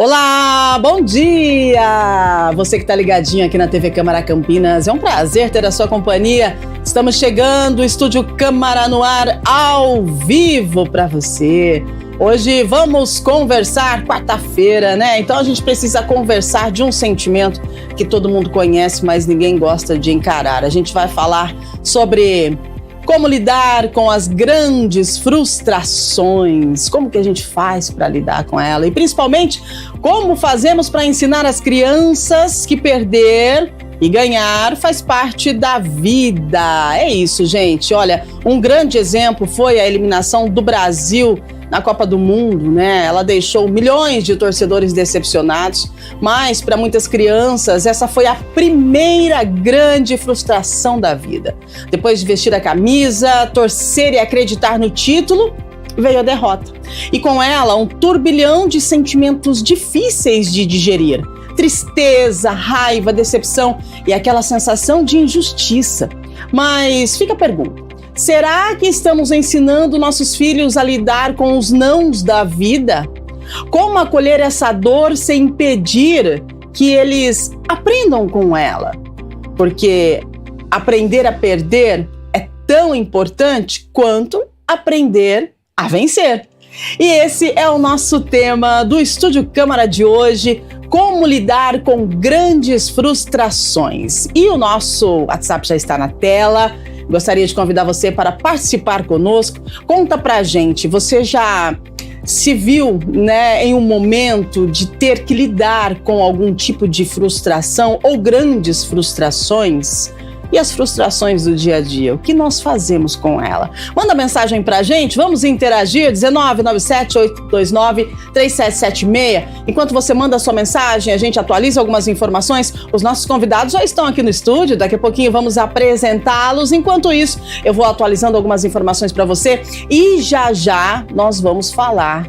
Olá, bom dia! Você que está ligadinho aqui na TV Câmara Campinas, é um prazer ter a sua companhia. Estamos chegando, o Estúdio Câmara no ar, ao vivo para você. Hoje vamos conversar, quarta-feira, né? Então a gente precisa conversar de um sentimento que todo mundo conhece, mas ninguém gosta de encarar. A gente vai falar sobre como lidar com as grandes frustrações, como que a gente faz para lidar com ela e principalmente como fazemos para ensinar as crianças que perder e ganhar faz parte da vida. É isso, gente. Olha, um grande exemplo foi a eliminação do Brasil na Copa do Mundo, né? Ela deixou milhões de torcedores decepcionados, mas para muitas crianças essa foi a primeira grande frustração da vida. Depois de vestir a camisa, torcer e acreditar no título, veio a derrota. E com ela um turbilhão de sentimentos difíceis de digerir. Tristeza, raiva, decepção e aquela sensação de injustiça. Mas fica a pergunta. Será que estamos ensinando nossos filhos a lidar com os nãos da vida? Como acolher essa dor sem impedir que eles aprendam com ela? Porque aprender a perder é tão importante quanto aprender a vencer. E esse é o nosso tema do Estúdio Câmara de hoje, como lidar com grandes frustrações. E o nosso WhatsApp já está na tela. Gostaria de convidar você para participar conosco. Conta pra gente, você já se viu, né, em um momento de ter que lidar com algum tipo de frustração ou grandes frustrações? E as frustrações do dia a dia, o que nós fazemos com ela? Manda mensagem pra gente, vamos interagir, 19978293776. Enquanto você manda a sua mensagem, a gente atualiza algumas informações. Os nossos convidados já estão aqui no estúdio, daqui a pouquinho vamos apresentá-los. Enquanto isso, eu vou atualizando algumas informações para você e já nós vamos falar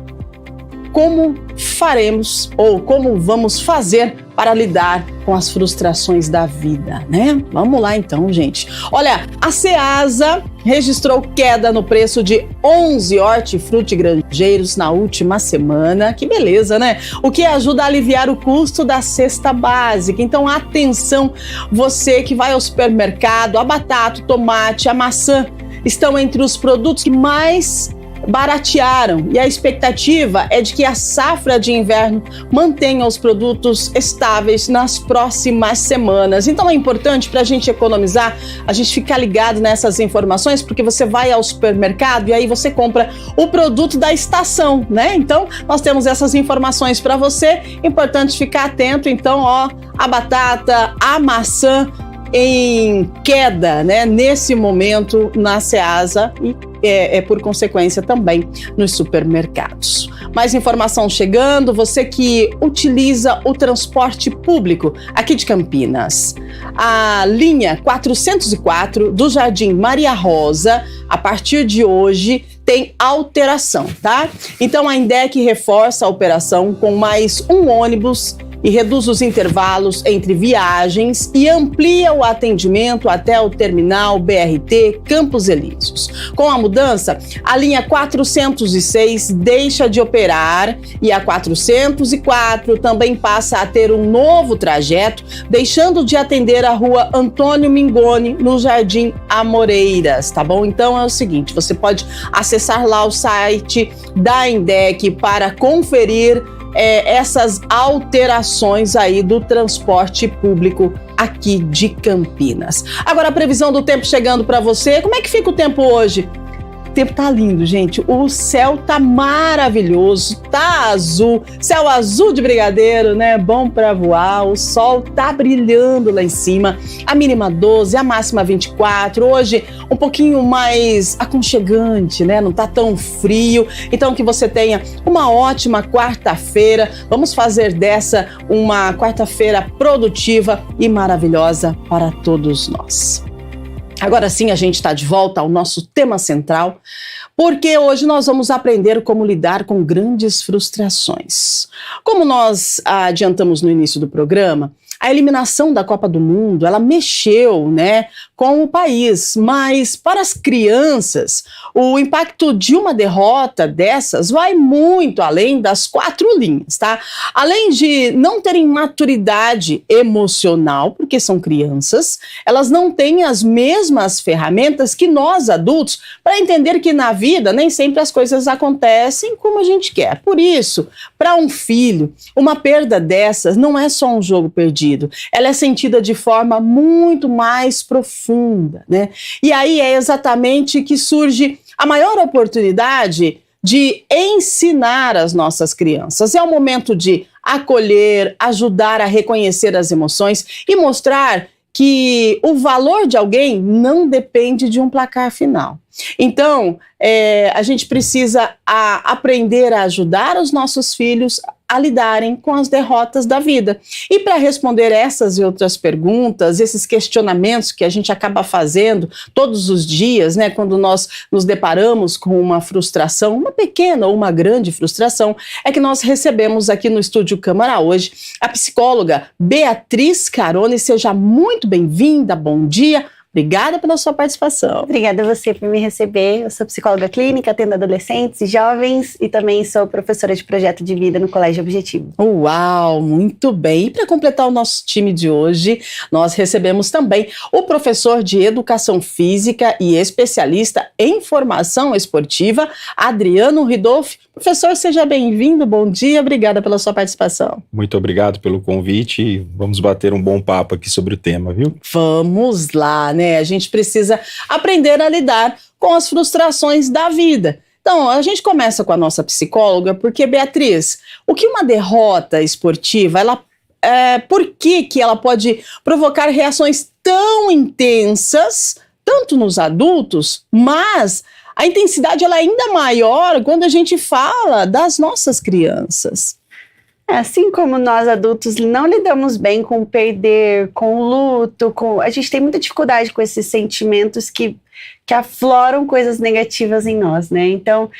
como faremos ou como vamos fazer para lidar com as frustrações da vida, né? Vamos lá então, gente. Olha, a Ceasa registrou queda no preço de 11 hortifruti granjeiros na última semana. Que beleza, né? O que ajuda a aliviar o custo da cesta básica. Então, atenção, você que vai ao supermercado, a batata, o tomate, a maçã estão entre os produtos que mais baratearam e a expectativa é de que a safra de inverno mantenha os produtos estáveis nas próximas semanas. Então é importante para a gente economizar, a gente ficar ligado nessas informações, porque você vai ao supermercado e aí você compra o produto da estação, né? Então nós temos essas informações para você, importante ficar atento. Então, ó, a batata, a maçã em queda, né, nesse momento na Ceasa e por consequência também nos supermercados. Mais informação chegando, você que utiliza o transporte público aqui de Campinas. A linha 404 do Jardim Maria Rosa, a partir de hoje, tem alteração, tá? Então a INDEC reforça a operação com mais um ônibus e reduz os intervalos entre viagens e amplia o atendimento até o terminal BRT Campos Elíseos. Com a mudança, a linha 406 deixa de operar e a 404 também passa a ter um novo trajeto, deixando de atender a rua Antônio Mingoni, no Jardim Amoreiras, tá bom? Então é o seguinte, você pode acessar lá o site da INDEC para conferir essas alterações aí do transporte público aqui de Campinas. Agora a previsão do tempo chegando para você. Como é que fica o tempo hoje? O tempo tá lindo, gente. O céu tá maravilhoso, tá azul, céu azul de brigadeiro, né? Bom para voar. O sol tá brilhando lá em cima. A mínima 12, a máxima 24. Hoje um pouquinho mais aconchegante, né? Não tá tão frio. Então que você tenha uma ótima quarta-feira. Vamos fazer dessa uma quarta-feira produtiva e maravilhosa para todos nós. Agora sim, a gente está de volta ao nosso tema central, porque hoje nós vamos aprender como lidar com grandes frustrações. Como nós adiantamos no início do programa, A eliminação da Copa do Mundo, ela mexeu, né, com o país, mas para as crianças, o impacto de uma derrota dessas vai muito além das 4 linhas, tá? Além de não terem maturidade emocional, porque são crianças, elas não têm as mesmas ferramentas que nós adultos para entender que na vida nem sempre as coisas acontecem como a gente quer. Por isso, para um filho, uma perda dessas não é só um jogo perdido, ela é sentida de forma muito mais profunda, né? E aí é exatamente que surge a maior oportunidade de ensinar as nossas crianças. É o momento de acolher, ajudar a reconhecer as emoções e mostrar que o valor de alguém não depende de um placar final. Então, a gente precisa aprender a ajudar os nossos filhos a lidarem com as derrotas da vida. E para responder essas e outras perguntas, esses questionamentos que a gente acaba fazendo todos os dias, né, quando nós nos deparamos com uma frustração, uma pequena ou uma grande frustração, é que nós recebemos aqui no Estúdio Câmara hoje a psicóloga Beatriz Carone. Seja muito bem-vinda, bom dia. Obrigada pela sua participação. Obrigada a você por me receber. Eu sou psicóloga clínica, atendo adolescentes e jovens e também sou professora de projeto de vida no Colégio Objetivo. Uau, muito bem. E para completar o nosso time de hoje, nós recebemos também o professor de Educação Física e especialista em formação esportiva, Adriano Ridolfi. Professor, seja bem-vindo, bom dia, obrigada pela sua participação. Muito obrigado pelo convite e vamos bater um bom papo aqui sobre o tema, viu? Vamos lá, né? A gente precisa aprender a lidar com as frustrações da vida. Então, a gente começa com a nossa psicóloga, porque, Beatriz, o que uma derrota esportiva, por que ela pode provocar reações tão intensas, tanto nos adultos, mas a intensidade ela é ainda maior quando a gente fala das nossas crianças? Assim como nós adultos não lidamos bem com perder, com o luto, a gente tem muita dificuldade com esses sentimentos que afloram coisas negativas em nós, né? Então,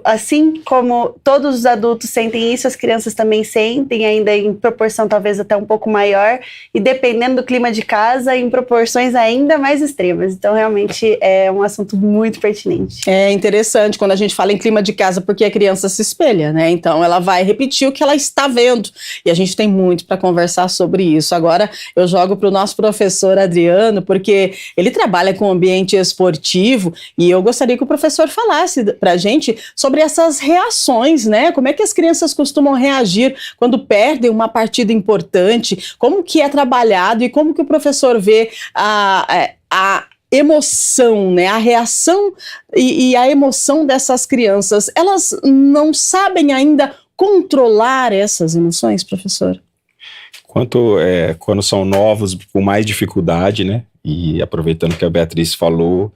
assim como todos os adultos sentem isso, as crianças também sentem, ainda em proporção talvez até um pouco maior, e dependendo do clima de casa, em proporções ainda mais extremas. Então, realmente, é um assunto muito pertinente. É interessante quando a gente fala em clima de casa, porque a criança se espelha, né? Então, ela vai repetir o que ela está vendo. E a gente tem muito para conversar sobre isso. Agora, eu jogo para o nosso professor Adriano, porque ele trabalha com ambiente esportivo, e eu gostaria que o professor falasse para a gente sobre essas reações, né? Como é que as crianças costumam reagir quando perdem uma partida importante, como que é trabalhado e como que o professor vê a emoção, né? A reação e a emoção dessas crianças. Elas não sabem ainda controlar essas emoções, professor? Quando são novos, com mais dificuldade, né? E aproveitando que a Beatriz falou,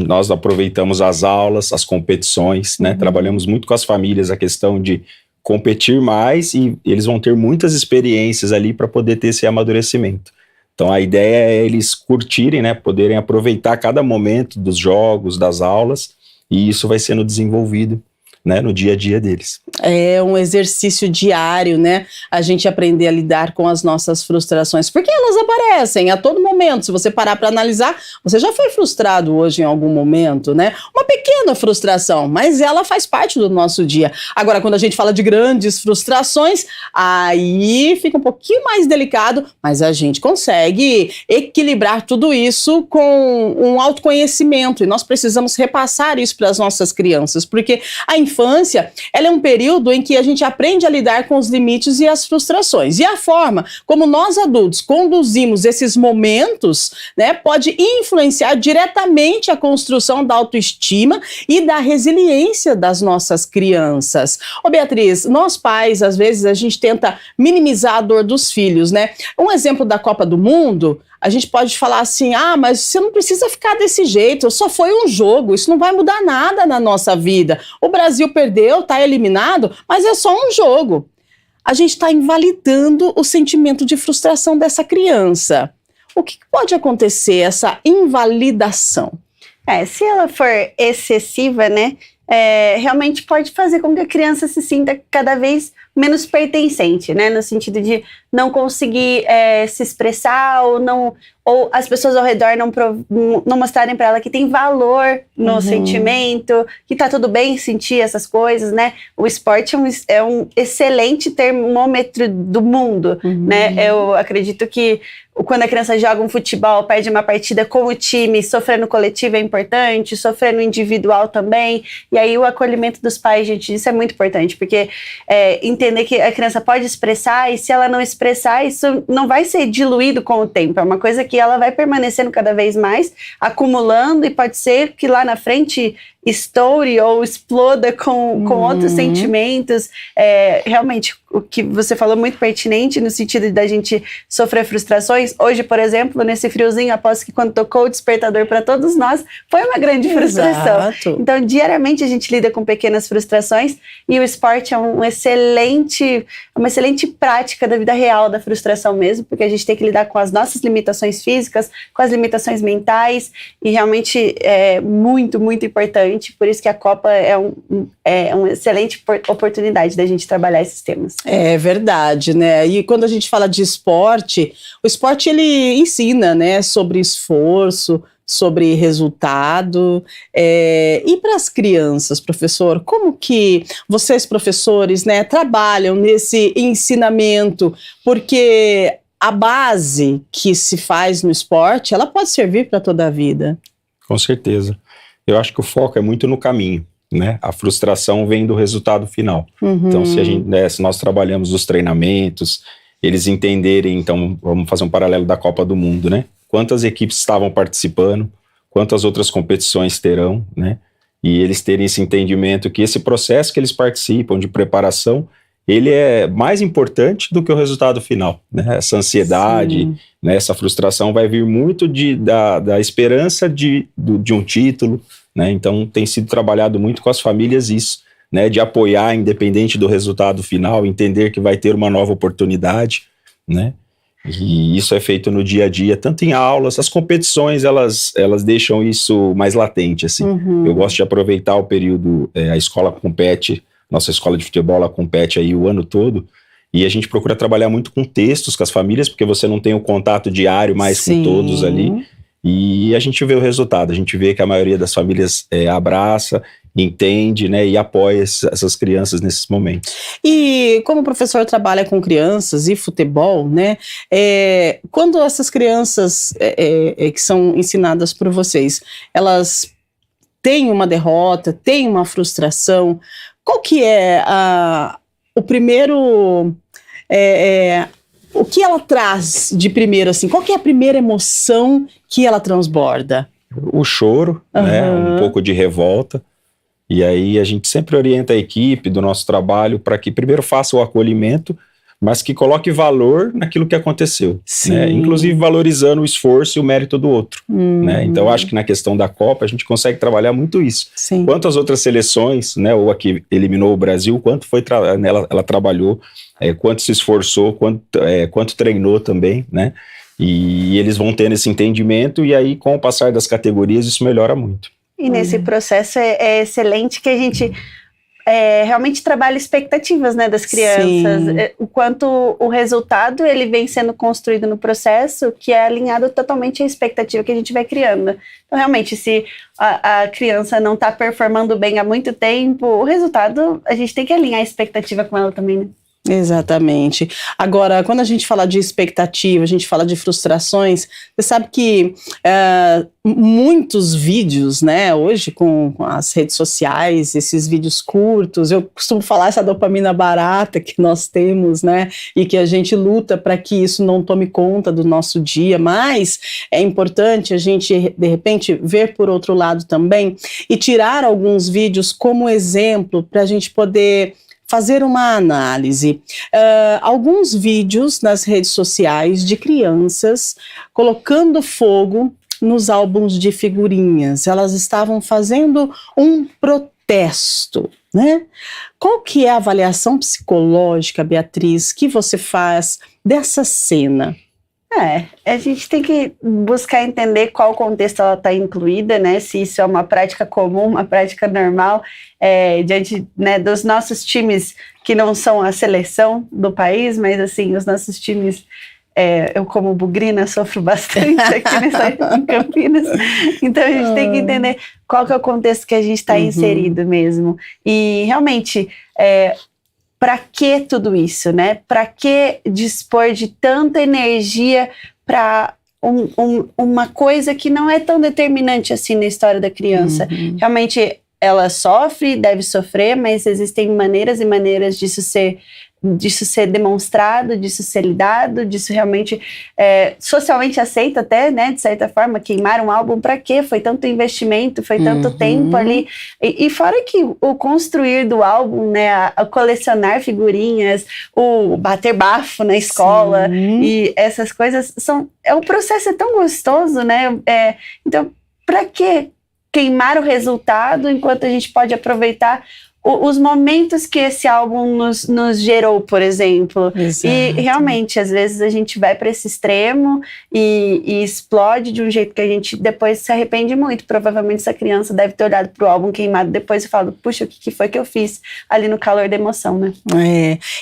nós aproveitamos as aulas, as competições, né? Trabalhamos muito com as famílias a questão de competir mais e eles vão ter muitas experiências ali para poder ter esse amadurecimento. Então a ideia é eles curtirem, né? Poderem aproveitar cada momento dos jogos, das aulas, e isso vai sendo desenvolvido, né, no dia a dia deles. É um exercício diário, né? A gente aprender a lidar com as nossas frustrações, porque elas aparecem a todo momento. Se você parar para analisar, você já foi frustrado hoje em algum momento, né? Uma pequena frustração, mas ela faz parte do nosso dia. Agora, quando a gente fala de grandes frustrações, aí fica um pouquinho mais delicado, mas a gente consegue equilibrar tudo isso com um autoconhecimento, e nós precisamos repassar isso para as nossas crianças, porque a infância, ela é um período em que a gente aprende a lidar com os limites e as frustrações. E a forma como nós adultos conduzimos esses momentos, né, pode influenciar diretamente a construção da autoestima e da resiliência das nossas crianças. Ô Beatriz, nós pais, às vezes, a gente tenta minimizar a dor dos filhos, né? Um exemplo da Copa do Mundo, a gente pode falar assim, mas você não precisa ficar desse jeito, só foi um jogo, isso não vai mudar nada na nossa vida. O Brasil perdeu, está eliminado, mas é só um jogo. A gente está invalidando o sentimento de frustração dessa criança. O que pode acontecer, essa invalidação? Se ela for excessiva, né, realmente pode fazer com que a criança se sinta cada vez menos pertencente, né? No sentido de não conseguir se expressar ou as pessoas ao redor não mostrarem para ela que tem valor no sentimento, que tá tudo bem sentir essas coisas, né? O esporte é um excelente termômetro do mundo, né? Eu acredito que quando a criança joga um futebol, perde uma partida com o time, sofrer no coletivo é importante, sofrer no individual também. E aí o acolhimento dos pais, gente, isso é muito importante, porque entender que a criança pode expressar, e se ela não expressar, isso não vai ser diluído com o tempo. É uma coisa que ela vai permanecendo cada vez mais, acumulando, e pode ser que lá na frente estoure ou exploda com outros sentimentos. Realmente, o que você falou é muito pertinente no sentido da gente sofrer frustrações. Hoje, por exemplo, nesse friozinho, após que quando tocou o despertador para todos nós, foi uma grande frustração. Exato. Então, diariamente a gente lida com pequenas frustrações, e o esporte é uma excelente prática da vida real da frustração mesmo, porque a gente tem que lidar com as nossas limitações físicas, com as limitações mentais, e realmente é muito, muito importante. Por isso que a Copa é uma excelente oportunidade da gente trabalhar esses temas. É verdade, né? E quando a gente fala de esporte, o esporte ele ensina, né, sobre esforço, sobre resultado. E para as crianças, professor, como que vocês, professores, né, trabalham nesse ensinamento? Porque a base que se faz no esporte, ela pode servir para toda a vida. Com certeza. Eu acho que o foco é muito no caminho, né? A frustração vem do resultado final. Então, se nós trabalhamos os treinamentos, eles entenderem, então, vamos fazer um paralelo da Copa do Mundo, né? Quantas equipes estavam participando, quantas outras competições terão, né? E eles terem esse entendimento que esse processo que eles participam de preparação, ele é mais importante do que o resultado final, né? Essa ansiedade, né? Essa frustração vai vir muito da esperança de um título, né? Então tem sido trabalhado muito com as famílias isso, né? De apoiar independente do resultado final, entender que vai ter uma nova oportunidade, né? E isso é feito no dia a dia, tanto em aulas, as competições elas deixam isso mais latente, assim. Eu gosto de aproveitar o período, a escola compete, nossa escola de futebol ela compete aí o ano todo, e a gente procura trabalhar muito com textos com as famílias, porque você não tem o contato diário mais com todos ali, e a gente vê o resultado, a gente vê que a maioria das famílias abraça, entende, né, e apoia essas crianças nesses momentos. E como o professor trabalha com crianças e futebol, né, quando essas crianças que são ensinadas por vocês, elas têm uma derrota, têm uma frustração, qual que é o primeiro... o que ela traz de primeiro, assim? Qual que é a primeira emoção que ela transborda? O choro, né? Um pouco de revolta. E aí a gente sempre orienta a equipe do nosso trabalho para que primeiro faça o acolhimento, mas que coloque valor naquilo que aconteceu, né? Inclusive valorizando o esforço e o mérito do outro, né? Então acho que na questão da Copa a gente consegue trabalhar muito isso. Quanto as outras seleções, né, ou a que eliminou o Brasil, quanto foi ela trabalhou, quanto se esforçou, quanto treinou também, né? E eles vão tendo esse entendimento, e aí com o passar das categorias isso melhora muito. E nesse processo é excelente que a gente realmente trabalha expectativas, né, das crianças. O quanto o resultado ele vem sendo construído no processo, que é alinhado totalmente à expectativa que a gente vai criando. Então, realmente, se a criança não está performando bem há muito tempo, o resultado, a gente tem que alinhar a expectativa com ela também, né? Exatamente. Agora, quando a gente fala de expectativa, a gente fala de frustrações, você sabe que muitos vídeos, né, hoje com as redes sociais, esses vídeos curtos, eu costumo falar essa dopamina barata que nós temos, né, e que a gente luta para que isso não tome conta do nosso dia, mas é importante a gente, de repente, ver por outro lado também e tirar alguns vídeos como exemplo para a gente poder fazer uma análise. Alguns vídeos nas redes sociais de crianças colocando fogo nos álbuns de figurinhas. Elas estavam fazendo um protesto, né? Qual que é a avaliação psicológica, Beatriz, que você faz dessa cena? A gente tem que buscar entender qual contexto ela está incluída, né? Se isso é uma prática comum, uma prática normal, diante, né, dos nossos times que não são a seleção do país, mas assim, os nossos times, eu como bugrina sofro bastante aqui em Campinas, então a gente tem que entender qual que é o contexto que a gente está inserido mesmo. E realmente, para que tudo isso, né? Para que dispor de tanta energia para uma coisa que não é tão determinante assim na história da criança? Realmente, ela sofre, deve sofrer, mas existem maneiras e maneiras disso ser demonstrado, disso ser lidado, disso realmente socialmente aceito até, né, de certa forma. Queimar um álbum para quê? Foi tanto investimento, foi tanto tempo ali, e fora que o construir do álbum, né, a colecionar figurinhas, o bater bafo na escola, e essas coisas o processo é tão gostoso, né, então para que queimar o resultado enquanto a gente pode aproveitar os momentos que esse álbum nos gerou, por exemplo. Exato. E realmente, às vezes a gente vai para esse extremo e explode de um jeito que a gente depois se arrepende muito. Provavelmente essa criança deve ter olhado pro álbum queimado depois e falado, puxa, o que foi que eu fiz ali no calor da emoção, né?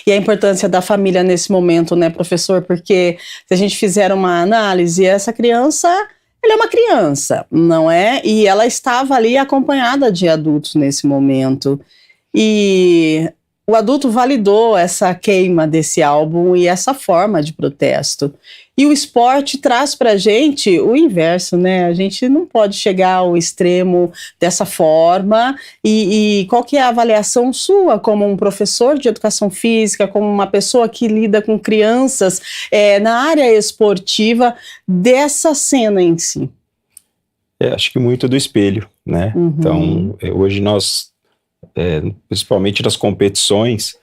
E a importância da família nesse momento, né, professor? Porque se a gente fizer uma análise, essa criança, ela é uma criança, não é? E ela estava ali acompanhada de adultos nesse momento. E o adulto validou essa queima desse álbum e essa forma de protesto. E o esporte traz pra gente o inverso, né? A gente não pode chegar ao extremo dessa forma. E qual que é a avaliação sua como um professor de educação física, como uma pessoa que lida com crianças na área esportiva, dessa cena em si? Acho que muito do espelho, né? Então, hoje nós, principalmente nas competições,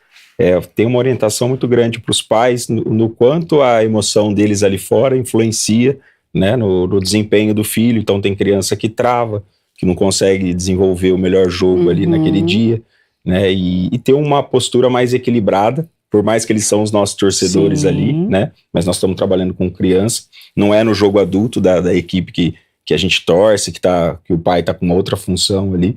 tem uma orientação muito grande para os pais no quanto a emoção deles ali fora influencia, né, no desempenho do filho. Então tem criança que trava, que não consegue desenvolver o melhor jogo ali naquele dia, né, e ter uma postura mais equilibrada, por mais que eles são os nossos torcedores ali, né, mas nós estamos trabalhando com criança, não é no jogo adulto da equipe que a gente torce, que o pai está com uma outra função ali.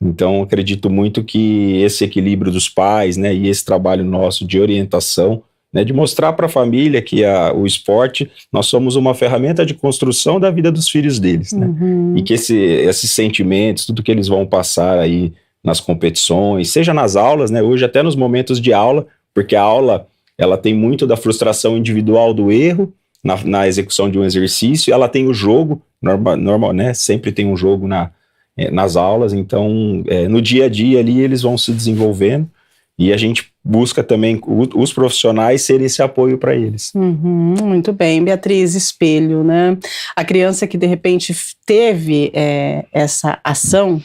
Então, acredito muito que esse equilíbrio dos pais, né, e esse trabalho nosso de orientação, né, de mostrar para a família que o esporte, nós somos uma ferramenta de construção da vida dos filhos deles, né, e que esses sentimentos, tudo que eles vão passar aí nas competições, seja nas aulas, né, hoje até nos momentos de aula, porque a aula, ela tem muito da frustração individual do erro, na execução de um exercício, ela tem o jogo, normal, né, sempre tem um jogo nas aulas, então no dia a dia ali eles vão se desenvolvendo e a gente busca também os profissionais serem esse apoio para eles. Muito bem, Beatriz, espelho, né? A criança que de repente teve essa ação,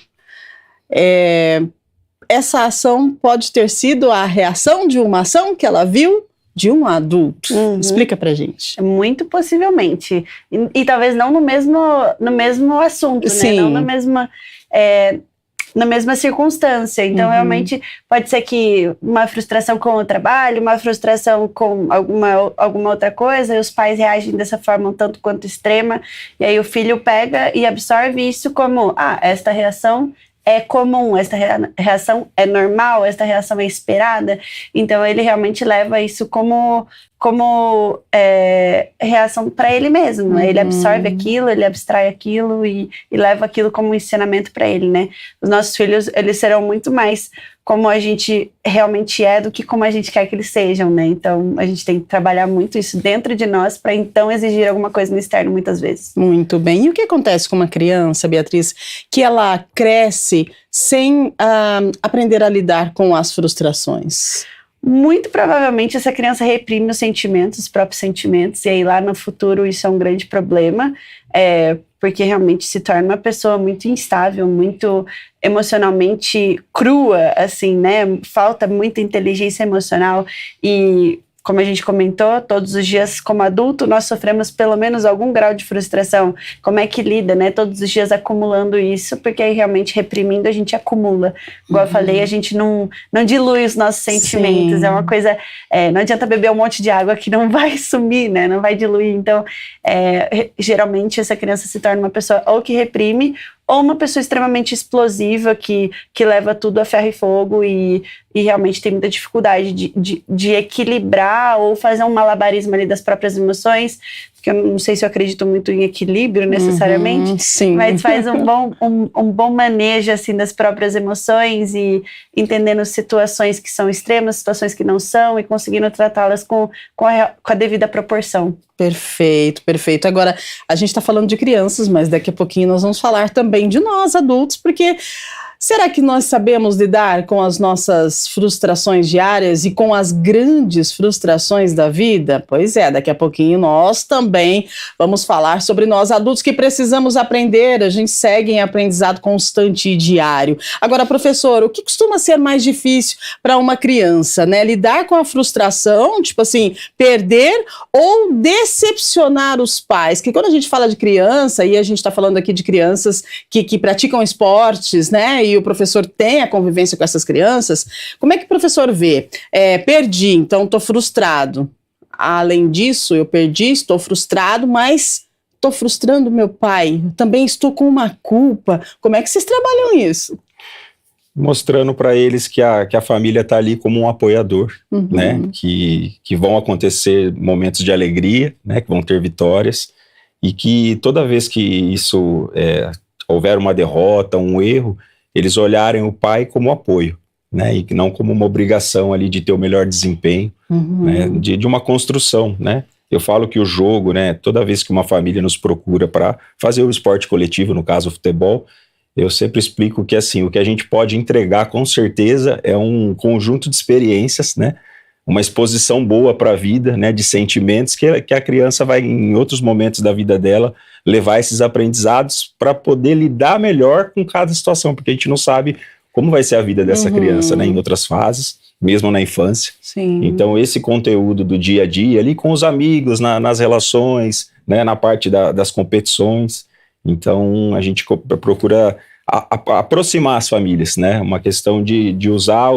essa ação pode ter sido a reação de uma ação que ela viu de um adulto. Explica pra gente. Muito possivelmente. E talvez não no mesmo assunto, Sim. né? Não na mesma circunstância. Então, realmente, pode ser que uma frustração com o trabalho, uma frustração com alguma outra coisa, e os pais reagem dessa forma um tanto quanto extrema, e aí o filho pega e absorve isso como, esta reação é comum, esta reação é normal, esta reação é esperada. Então ele realmente leva isso como reação para ele mesmo. Ele absorve aquilo, ele abstrai aquilo e leva aquilo como um ensinamento para ele, né? Os nossos filhos, eles serão muito mais como a gente realmente é do que como a gente quer que eles sejam, né? Então a gente tem que trabalhar muito isso dentro de nós para então exigir alguma coisa no externo muitas vezes. Muito bem. E o que acontece com uma criança, Beatriz, que ela cresce sem aprender a lidar com as frustrações? Muito provavelmente essa criança reprime os próprios sentimentos, e aí lá no futuro isso é um grande problema, porque realmente se torna uma pessoa muito instável, muito emocionalmente crua, assim, né? Falta muita inteligência emocional e como a gente comentou, todos os dias como adulto, nós sofremos pelo menos algum grau de frustração. Como é que lida, né? Todos os dias acumulando isso, porque aí realmente reprimindo a gente acumula. Igual eu falei, a gente não dilui os nossos sentimentos. Sim. É uma coisa... não adianta beber um monte de água que não vai sumir, né? Não vai diluir. Então, geralmente essa criança se torna uma pessoa ou que reprime, ou uma pessoa extremamente explosiva que leva tudo a ferro e fogo e realmente tem muita dificuldade de equilibrar ou fazer um malabarismo ali das próprias emoções, porque eu não sei se eu acredito muito em equilíbrio necessariamente, sim. Mas faz um bom manejo assim, das próprias emoções e entendendo situações que são extremas, situações que não são e conseguindo tratá-las com a devida proporção. Perfeito, perfeito. Agora, a gente está falando de crianças, mas daqui a pouquinho nós vamos falar também de nós, adultos, porque será que nós sabemos lidar com as nossas frustrações diárias e com as grandes frustrações da vida? Pois é, daqui a pouquinho nós também vamos falar sobre nós adultos que precisamos aprender. A gente segue em aprendizado constante e diário. Agora, professor, o que costuma ser mais difícil para uma criança, né? Lidar com a frustração, tipo assim, perder ou decepcionar os pais? Que quando a gente fala de criança, e a gente está falando aqui de crianças que praticam esportes, né? E o professor tem a convivência com essas crianças, como é que o professor vê? Perdi, então estou frustrado. Além disso, eu perdi, estou frustrado, mas estou frustrando meu pai. Também estou com uma culpa. Como é que vocês trabalham isso? Mostrando para eles que a família está ali como um apoiador, né? Que vão acontecer momentos de alegria, né? Que vão ter vitórias, e que toda vez que isso houver uma derrota, um erro, eles olharem o pai como apoio, né? E não como uma obrigação ali de ter o melhor desempenho, né? De uma construção, né? Eu falo que o jogo, né? Toda vez que uma família nos procura para fazer o esporte coletivo, no caso o futebol, eu sempre explico que assim, o que a gente pode entregar com certeza é um conjunto de experiências, né? Uma exposição boa para a vida, né? De sentimentos que a criança vai, em outros momentos da vida dela, levar esses aprendizados para poder lidar melhor com cada situação, porque a gente não sabe como vai ser a vida dessa criança, né? Em outras fases, mesmo na infância. Sim. Então, esse conteúdo do dia a dia, ali com os amigos, nas relações, né? Na parte das competições. Então, a gente procura aproximar as famílias, né? Uma questão de usar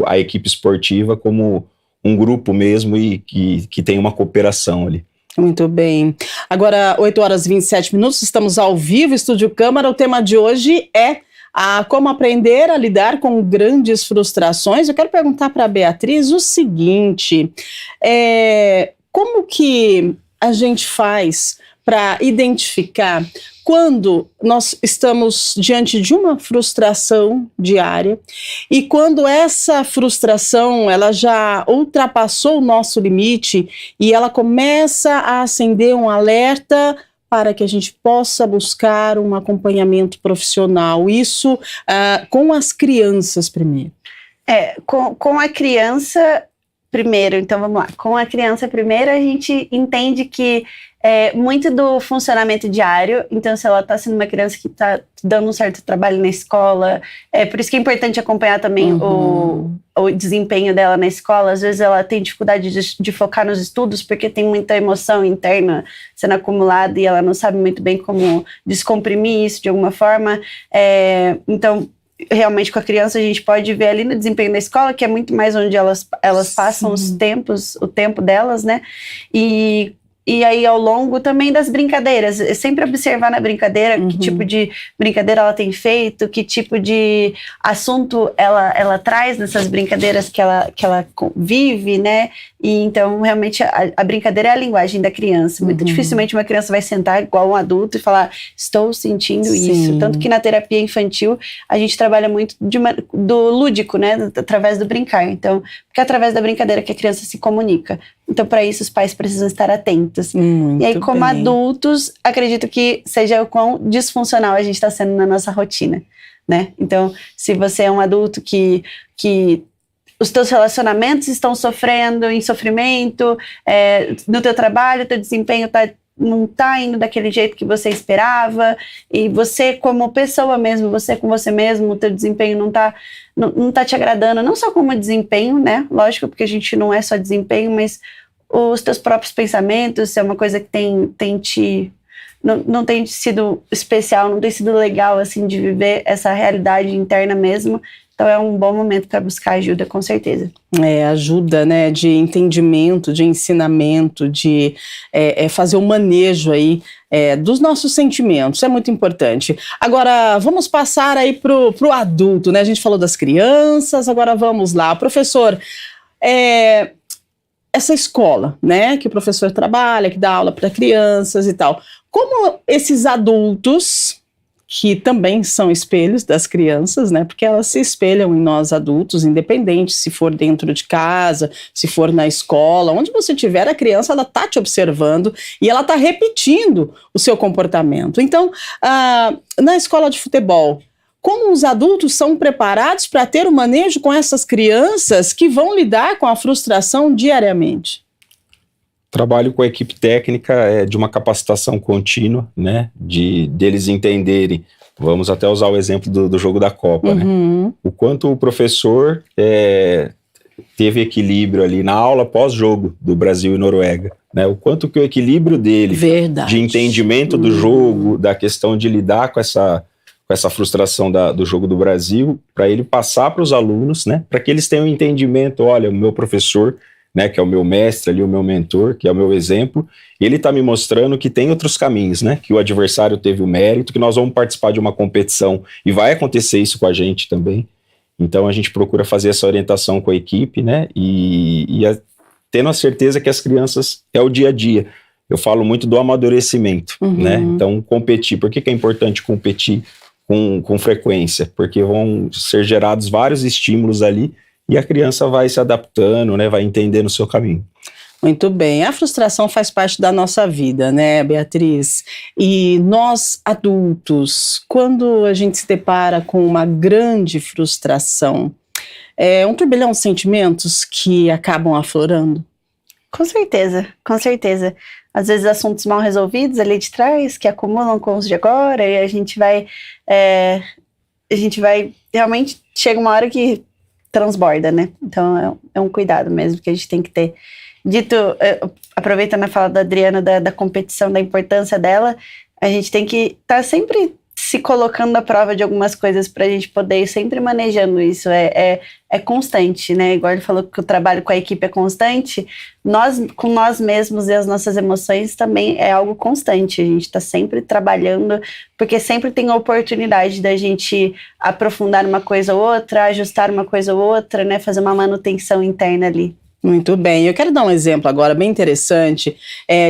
a equipe esportiva como um grupo mesmo e que tem uma cooperação ali. Muito bem. Agora, 8h27, estamos ao vivo, Estúdio Câmara. O tema de hoje é como aprender a lidar com grandes frustrações. Eu quero perguntar para a Beatriz o seguinte, como que a gente faz para identificar quando nós estamos diante de uma frustração diária e quando essa frustração ela já ultrapassou o nosso limite e ela começa a acender um alerta para que a gente possa buscar um acompanhamento profissional. Isso com as crianças primeiro. Com a criança primeiro, então vamos lá. Com a criança primeiro a gente entende que muito do funcionamento diário, então se ela está sendo uma criança que está dando um certo trabalho na escola, por isso que é importante acompanhar também o desempenho dela na escola. Às vezes ela tem dificuldade de focar nos estudos porque tem muita emoção interna sendo acumulada e ela não sabe muito bem como descomprimir isso de alguma forma, então realmente com a criança a gente pode ver ali no desempenho da escola, que é muito mais onde elas passam o tempo delas, né? E aí ao longo também das brincadeiras, sempre observar na brincadeira que tipo de brincadeira ela tem feito, que tipo de assunto ela traz nessas brincadeiras que ela vive, né? E então realmente a brincadeira é a linguagem da criança. Muito dificilmente uma criança vai sentar igual um adulto e falar, estou sentindo isso. Tanto que na terapia infantil a gente trabalha muito do lúdico, né? Através do brincar. Então, porque é através da brincadeira que a criança se comunica. Então, para isso, os pais precisam estar atentos. E aí, como adultos, acredito que seja o quão disfuncional a gente está sendo na nossa rotina, né? Então, se você é um adulto que os teus relacionamentos estão sofrendo, em sofrimento, no teu trabalho, teu desempenho está não tá indo daquele jeito que você esperava, e você como pessoa mesmo, você com você mesmo, o teu desempenho não tá te agradando, não só como desempenho, né? Lógico, porque a gente não é só desempenho, mas os teus próprios pensamentos, se é uma coisa que não tem sido especial, não tem sido legal, assim, de viver essa realidade interna mesmo. Então é um bom momento para buscar ajuda, com certeza. Ajuda, né, de entendimento, de ensinamento, de fazer o manejo aí dos nossos sentimentos, é muito importante. Agora, vamos passar aí pro adulto, né, a gente falou das crianças, agora vamos lá. Professor, essa escola, né, que o professor trabalha, que dá aula para crianças e tal, como esses adultos, que também são espelhos das crianças, né? Porque elas se espelham em nós adultos, independente se for dentro de casa, se for na escola, onde você estiver, a criança ela tá te observando e ela tá repetindo o seu comportamento. Então, na escola de futebol, como os adultos são preparados para ter o manejo com essas crianças que vão lidar com a frustração diariamente? Trabalho com a equipe técnica de uma capacitação contínua, né, deles entenderem, vamos até usar o exemplo do jogo da Copa, né, o quanto o professor teve equilíbrio ali na aula pós-jogo do Brasil e Noruega, né, o quanto que o equilíbrio dele, de entendimento do jogo, da questão de lidar com essa frustração do jogo do Brasil, para ele passar para os alunos, né, para que eles tenham um entendimento, olha, o meu professor, né, que é o meu mestre ali, o meu mentor, que é o meu exemplo, ele está me mostrando que tem outros caminhos, né, que o adversário teve o mérito, que nós vamos participar de uma competição e vai acontecer isso com a gente também. Então a gente procura fazer essa orientação com a equipe, né, tendo a certeza que as crianças é o dia a dia. Eu falo muito do amadurecimento, né, então competir. Por que é importante competir com frequência? Porque vão ser gerados vários estímulos ali, e a criança vai se adaptando, né, vai entendendo o seu caminho. Muito bem. A frustração faz parte da nossa vida, né, Beatriz? E nós, adultos, quando a gente se depara com uma grande frustração, um turbilhão de sentimentos que acabam aflorando? Com certeza, com certeza. Às vezes assuntos mal resolvidos ali de trás, que acumulam com os de agora, e a gente vai realmente, chega uma hora que transborda, né? Então é um cuidado mesmo que a gente tem que ter. Aproveitando a fala da Adriana da competição, da importância dela, a gente tem que estar sempre se colocando à prova de algumas coisas para a gente poder ir sempre manejando isso. É constante, né? Igual ele falou que o trabalho com a equipe é constante, com nós mesmos e as nossas emoções também é algo constante. A gente está sempre trabalhando, porque sempre tem a oportunidade da gente aprofundar uma coisa ou outra, ajustar uma coisa ou outra, né? Fazer uma manutenção interna ali. Muito bem, eu quero dar um exemplo agora bem interessante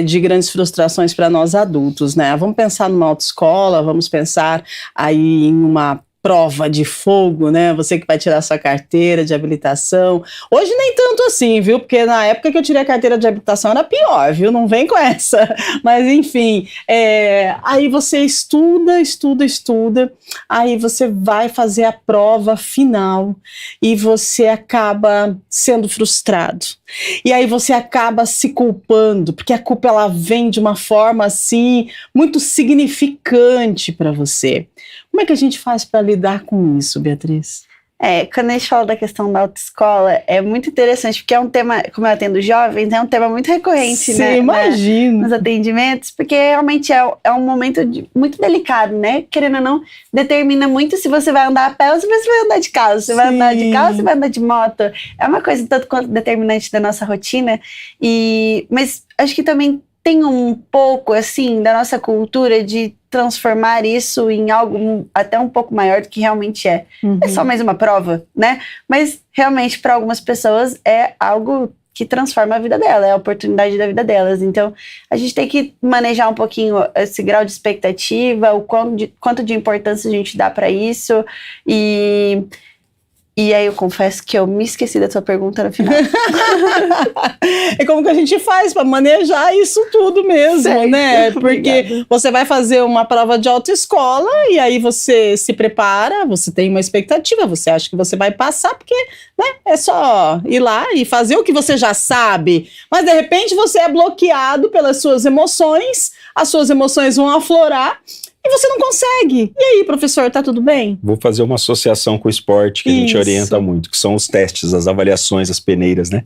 de grandes frustrações para nós adultos, né? Vamos pensar numa autoescola, vamos pensar aí em uma prova de fogo, né? Você que vai tirar sua carteira de habilitação. Hoje nem tanto assim, viu? Porque na época que eu tirei a carteira de habilitação era pior, viu? Não vem com essa. Mas enfim, aí você estuda, aí você vai fazer a prova final e você acaba sendo frustrado. E aí você acaba se culpando, porque a culpa ela vem de uma forma assim muito significante para você. Como é que a gente faz para lidar com isso, Beatriz? Quando a gente fala da questão da autoescola, é muito interessante, porque é um tema, como eu atendo jovens, é um tema muito recorrente, né? Imagino. Nos atendimentos, porque realmente é um momento muito delicado, né? Querendo ou não, determina muito se você vai andar a pé ou se você vai andar de carro. Se você vai andar de carro ou se vai andar de moto. É uma coisa tanto quanto determinante da nossa rotina. Mas acho que também tem um pouco, assim, da nossa cultura de transformar isso em algo até um pouco maior do que realmente é. É só mais uma prova, né? Mas realmente para algumas pessoas é algo que transforma a vida dela, é a oportunidade da vida delas. Então a gente tem que manejar um pouquinho esse grau de expectativa, o quanto de importância a gente dá para isso. E E aí eu confesso que eu me esqueci da tua pergunta no final. É como que a gente faz para manejar isso tudo mesmo, Certo, né? Porque obrigada. você vai fazer uma prova de autoescola e aí você se prepara, você tem uma expectativa, você acha que você vai passar, porque, né, é só ir lá e fazer o que você já sabe. Mas de repente você é bloqueado pelas suas emoções, as suas emoções vão aflorar e você não consegue. E aí, professor, tá tudo bem? Vou fazer uma associação com o esporte que a gente Isso. orienta muito, que são os testes, as avaliações, as peneiras, né?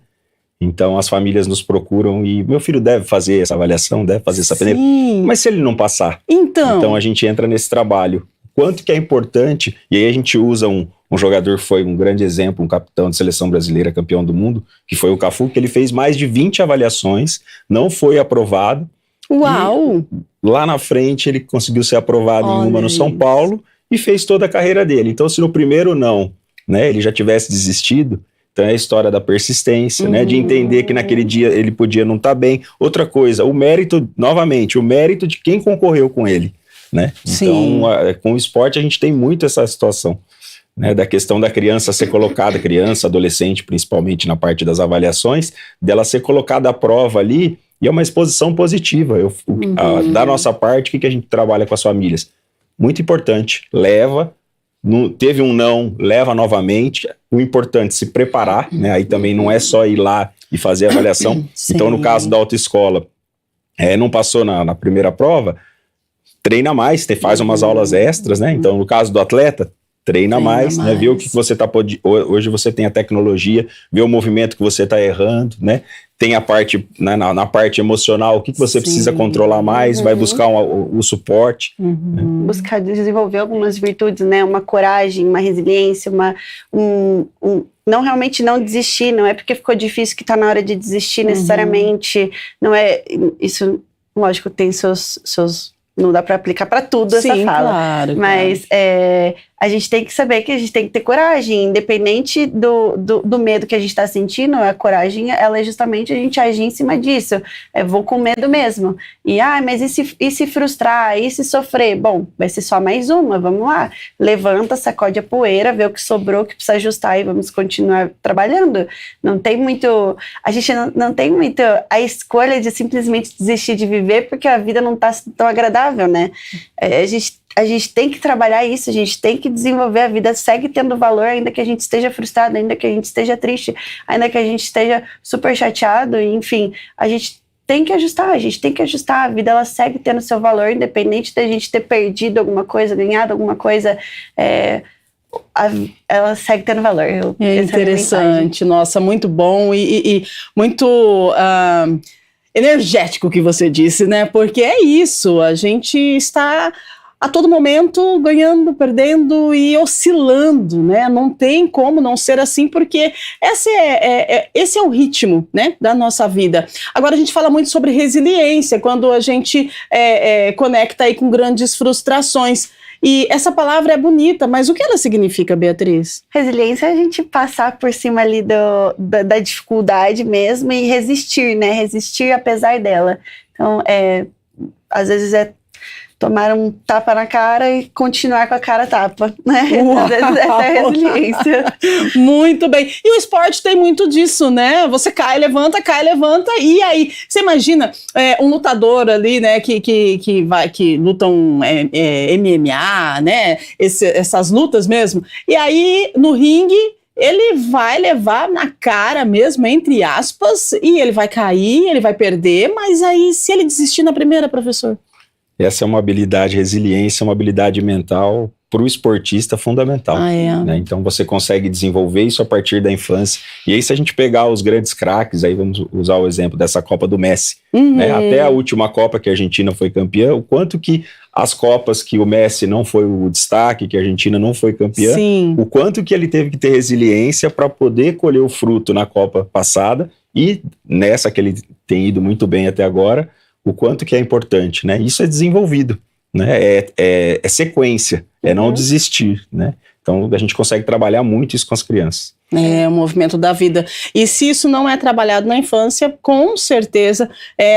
Então as famílias nos procuram e meu filho deve fazer essa avaliação, deve fazer essa peneira. Sim. Mas se ele não passar? Então Então a gente entra nesse trabalho. Quanto que é importante, e aí a gente usa um jogador que foi um grande exemplo, um capitão de seleção brasileira, campeão do mundo, que foi o Cafu, que ele fez mais de 20 avaliações, não foi aprovado. uau! Lá na frente ele conseguiu ser aprovado em uma no São isso. Paulo e fez toda a carreira dele. Então se no primeiro não, né, ele já tivesse desistido, então é a história da persistência, né, de entender que naquele dia ele podia não estar bem. Outra coisa, o mérito, novamente, o mérito de quem concorreu com ele, né? Sim. Então com o esporte a gente tem muito essa situação, né, da questão da criança ser colocada, criança, adolescente, principalmente na parte das avaliações, dela ser colocada à prova ali. E é uma exposição positiva. Da nossa parte, o que a gente trabalha com as famílias? Muito importante. Leva, teve um não, leva novamente. O importante é se preparar, né? Aí também não é só ir lá e fazer a avaliação. Sim. Então, no caso da autoescola, não passou na primeira prova, treina mais, faz umas aulas extras, né? Então, no caso do atleta, treina mais, né? Vê o que você está... Hoje você tem a tecnologia, vê o movimento que você está errando, né? Tem a parte, né, na parte emocional, o que você precisa controlar mais, vai buscar o suporte. Né? Buscar desenvolver algumas virtudes, né? Uma coragem, uma resiliência, não realmente não desistir, não é porque ficou difícil que está na hora de desistir necessariamente, não é, isso, lógico, tem seus não dá para aplicar para tudo essa fala, claro, mas a gente tem que saber que a gente tem que ter coragem, independente do medo que a gente está sentindo. A coragem, ela é justamente a gente agir em cima disso. Vou com medo mesmo. Mas e se frustrar? E se sofrer? Bom, vai ser só mais uma, vamos lá. Levanta, sacode a poeira, vê o que sobrou, o que precisa ajustar e vamos continuar trabalhando. Não tem muito... A gente não tem muito a escolha de simplesmente desistir de viver porque a vida não está tão agradável, né? A gente tem que trabalhar isso, a gente tem que desenvolver a vida, segue tendo valor, ainda que a gente esteja frustrado, ainda que a gente esteja triste, ainda que a gente esteja super chateado, enfim, a gente tem que ajustar, a vida ela segue tendo seu valor, independente da gente ter perdido alguma coisa, ganhado alguma coisa, ela segue tendo valor. É interessante, nossa, muito bom e muito... energético que você disse, né? Porque é isso, a gente está a todo momento ganhando, perdendo e oscilando, né? Não tem como não ser assim, porque esse é o ritmo, né, da nossa vida. Agora a gente fala muito sobre resiliência, quando a gente conecta aí com grandes frustrações. E essa palavra é bonita, mas o que ela significa, Beatriz? Resiliência é a gente passar por cima ali da dificuldade mesmo e resistir, né? Resistir apesar dela. Então, às vezes tomar um tapa na cara e continuar com a cara tapa, né? Às vezes essa é a resiliência. Muito bem. E o esporte tem muito disso, né? Você cai, levanta, e aí, você imagina um lutador ali, né, que lutam MMA, né? Essas lutas mesmo. E aí, no ringue, ele vai levar na cara mesmo, entre aspas, e ele vai cair, ele vai perder, mas aí, se ele desistir na primeira, professor? Essa é uma habilidade, resiliência, uma habilidade mental para o esportista fundamental. Né? Então você consegue desenvolver isso a partir da infância. E aí se a gente pegar os grandes craques, aí vamos usar o exemplo dessa Copa do Messi, né? Até a última Copa que a Argentina foi campeã, o quanto que as Copas que o Messi não foi o destaque, que a Argentina não foi campeã, o quanto que ele teve que ter resiliência para poder colher o fruto na Copa passada e nessa que ele tem ido muito bem até agora, o quanto que é importante, né? Isso é desenvolvido, né? É sequência, não desistir, né? Então a gente consegue trabalhar muito isso com as crianças. É o movimento da vida. E se isso não é trabalhado na infância, com certeza,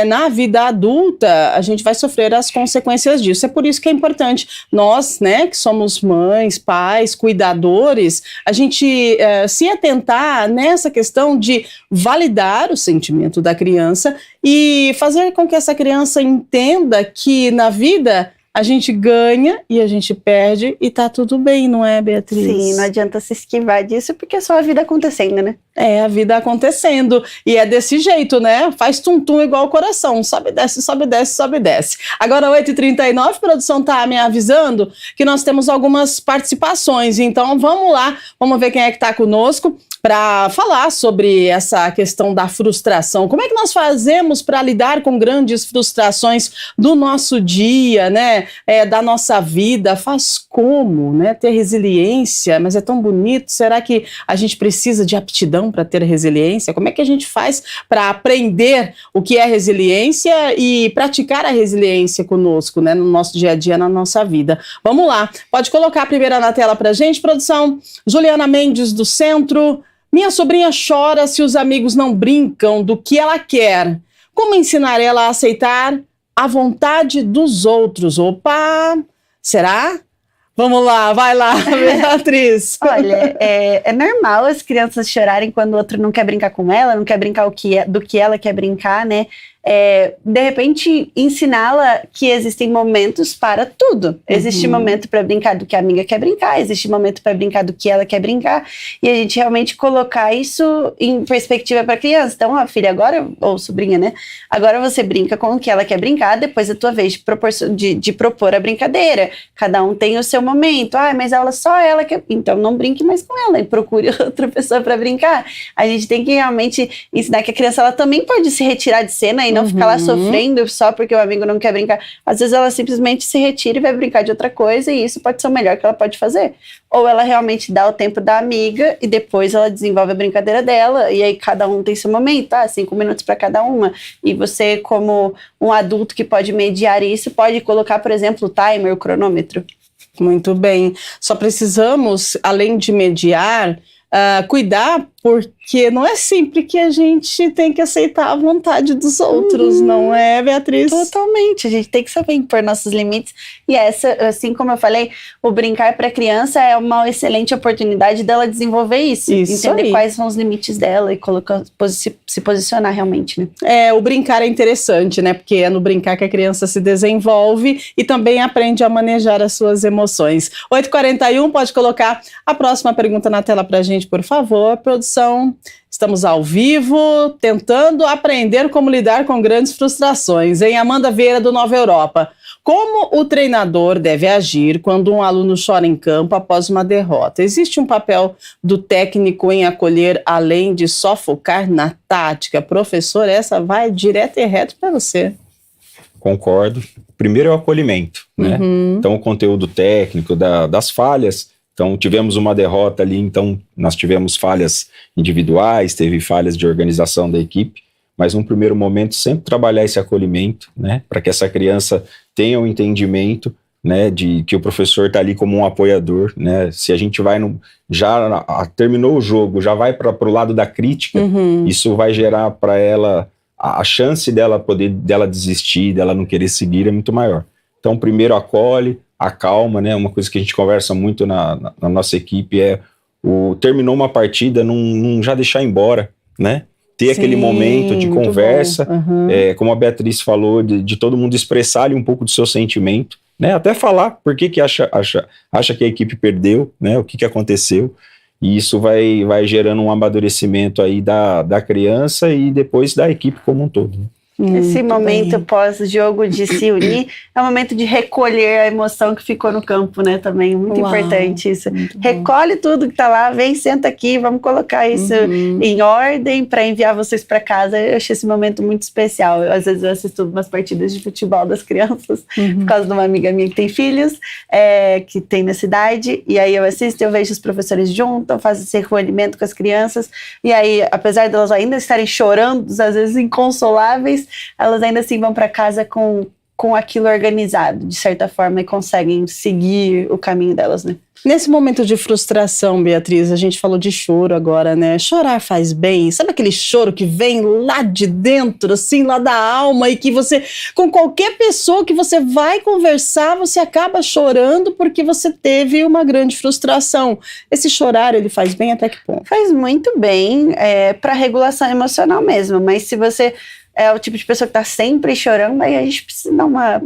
na vida adulta, a gente vai sofrer as consequências disso. É por isso que é importante nós, né, que somos mães, pais, cuidadores, a gente se atentar nessa questão de validar o sentimento da criança e fazer com que essa criança entenda que na vida a gente ganha e a gente perde e tá tudo bem, não é, Beatriz? Sim, não adianta se esquivar disso porque é só a vida acontecendo, né? É a vida acontecendo e é desse jeito, né? Faz tum-tum igual o coração, sobe, desce, sobe, desce, sobe, desce. Agora 8h39, a produção tá me avisando que nós temos algumas participações, então vamos lá, vamos ver quem é que tá conosco para falar sobre essa questão da frustração. Como é que nós fazemos para lidar com grandes frustrações do nosso dia, né? Da nossa vida? Faz como, né? Ter resiliência, mas é tão bonito. Será que a gente precisa de aptidão para ter resiliência? Como é que a gente faz para aprender o que é resiliência e praticar a resiliência conosco, né? No nosso dia a dia, na nossa vida. Vamos lá. Pode colocar a primeira na tela para a gente, produção. Juliana Mendes, do Centro. Minha sobrinha chora se os amigos não brincam do que ela quer. Como ensinar ela a aceitar a vontade dos outros? Opa, será? Vamos lá, vai lá, Beatriz. Olha, é normal as crianças chorarem quando o outro não quer brincar com ela, não quer brincar do que ela quer brincar, né? De repente, ensiná-la que existem momentos para tudo. Existe momento para brincar do que a amiga quer brincar, existe momento para brincar do que ela quer brincar, e a gente realmente colocar isso em perspectiva para a criança. Então, a filha agora, ou sobrinha, né? Agora você brinca com o que ela quer brincar, depois é a tua vez de propor a brincadeira. Cada um tem o seu momento. Mas só ela quer. Então, não brinque mais com ela e procure outra pessoa para brincar. A gente tem que realmente ensinar que a criança ela também pode se retirar de cena e não ficar lá sofrendo só porque o amigo não quer brincar. Às vezes ela simplesmente se retira e vai brincar de outra coisa, e isso pode ser o melhor que ela pode fazer. Ou ela realmente dá o tempo da amiga e depois ela desenvolve a brincadeira dela, e aí cada um tem seu momento, 5 minutos para cada uma. E você, como um adulto que pode mediar isso, pode colocar, por exemplo, o timer, o cronômetro. Muito bem. Só precisamos, além de mediar, cuidar, porque não é sempre que a gente tem que aceitar a vontade dos outros, não é, Beatriz? Totalmente, a gente tem que saber impor nossos limites, e essa, assim como eu falei, o brincar para a criança é uma excelente oportunidade dela desenvolver isso entender aí. Quais são os limites dela e se posicionar realmente, né? O brincar é interessante, né, porque é no brincar que a criança se desenvolve e também aprende a manejar as suas emoções. 8h41, pode colocar a próxima pergunta na tela pra gente, por favor, produção. Estamos ao vivo, tentando aprender como lidar com grandes frustrações. Em Amanda Vieira, do Nova Europa. Como o treinador deve agir quando um aluno chora em campo após uma derrota? Existe um papel do técnico em acolher, além de só focar na tática? Professor, essa vai direto e reto para você. Concordo. Primeiro é o acolhimento, né? Então, o conteúdo técnico das falhas. Então, tivemos uma derrota ali, então nós tivemos falhas individuais, teve falhas de organização da equipe, mas num primeiro momento sempre trabalhar esse acolhimento, né, para que essa criança tenha um entendimento, né, de que o professor está ali como um apoiador, né? Se a gente vai terminou o jogo, já vai para o lado da crítica, isso vai gerar para ela a chance dela desistir, dela não querer seguir é muito maior. Então, primeiro acolhe, acalma, né? Uma coisa que a gente conversa muito na nossa equipe é terminou uma partida, não já deixar embora, né? Ter aquele momento de conversa, como a Beatriz falou, de todo mundo expressar ali um pouco do seu sentimento, né? Até falar por que acha que a equipe perdeu, né? O que aconteceu. E isso vai gerando um amadurecimento aí da criança e depois da equipe como um todo, né? Esse momento pós-jogo de se unir é um momento de recolher a emoção que ficou no campo, né? Também muito importante isso. Recolhe tudo que tá lá, vem, senta aqui, vamos colocar isso em ordem para enviar vocês para casa. Eu achei esse momento muito especial. Às vezes eu assisto umas partidas de futebol das crianças, por causa de uma amiga minha que tem filhos, que tem na cidade, e aí eu assisto, eu vejo os professores juntos, fazem esse recolhimento com as crianças, e aí, apesar delas ainda estarem chorando, às vezes inconsoláveis, elas ainda assim vão para casa com com aquilo organizado, de certa forma, e conseguem seguir o caminho delas, né? Nesse momento de frustração, Beatriz, a gente falou de choro agora, né? Chorar faz bem. Sabe aquele choro que vem lá de dentro, assim, lá da alma, e que você, com qualquer pessoa que você vai conversar, você acaba chorando porque você teve uma grande frustração. Esse chorar, ele faz bem até que ponto? Faz muito bem para regulação emocional mesmo, mas se você é o tipo de pessoa que tá sempre chorando, aí a gente precisa dar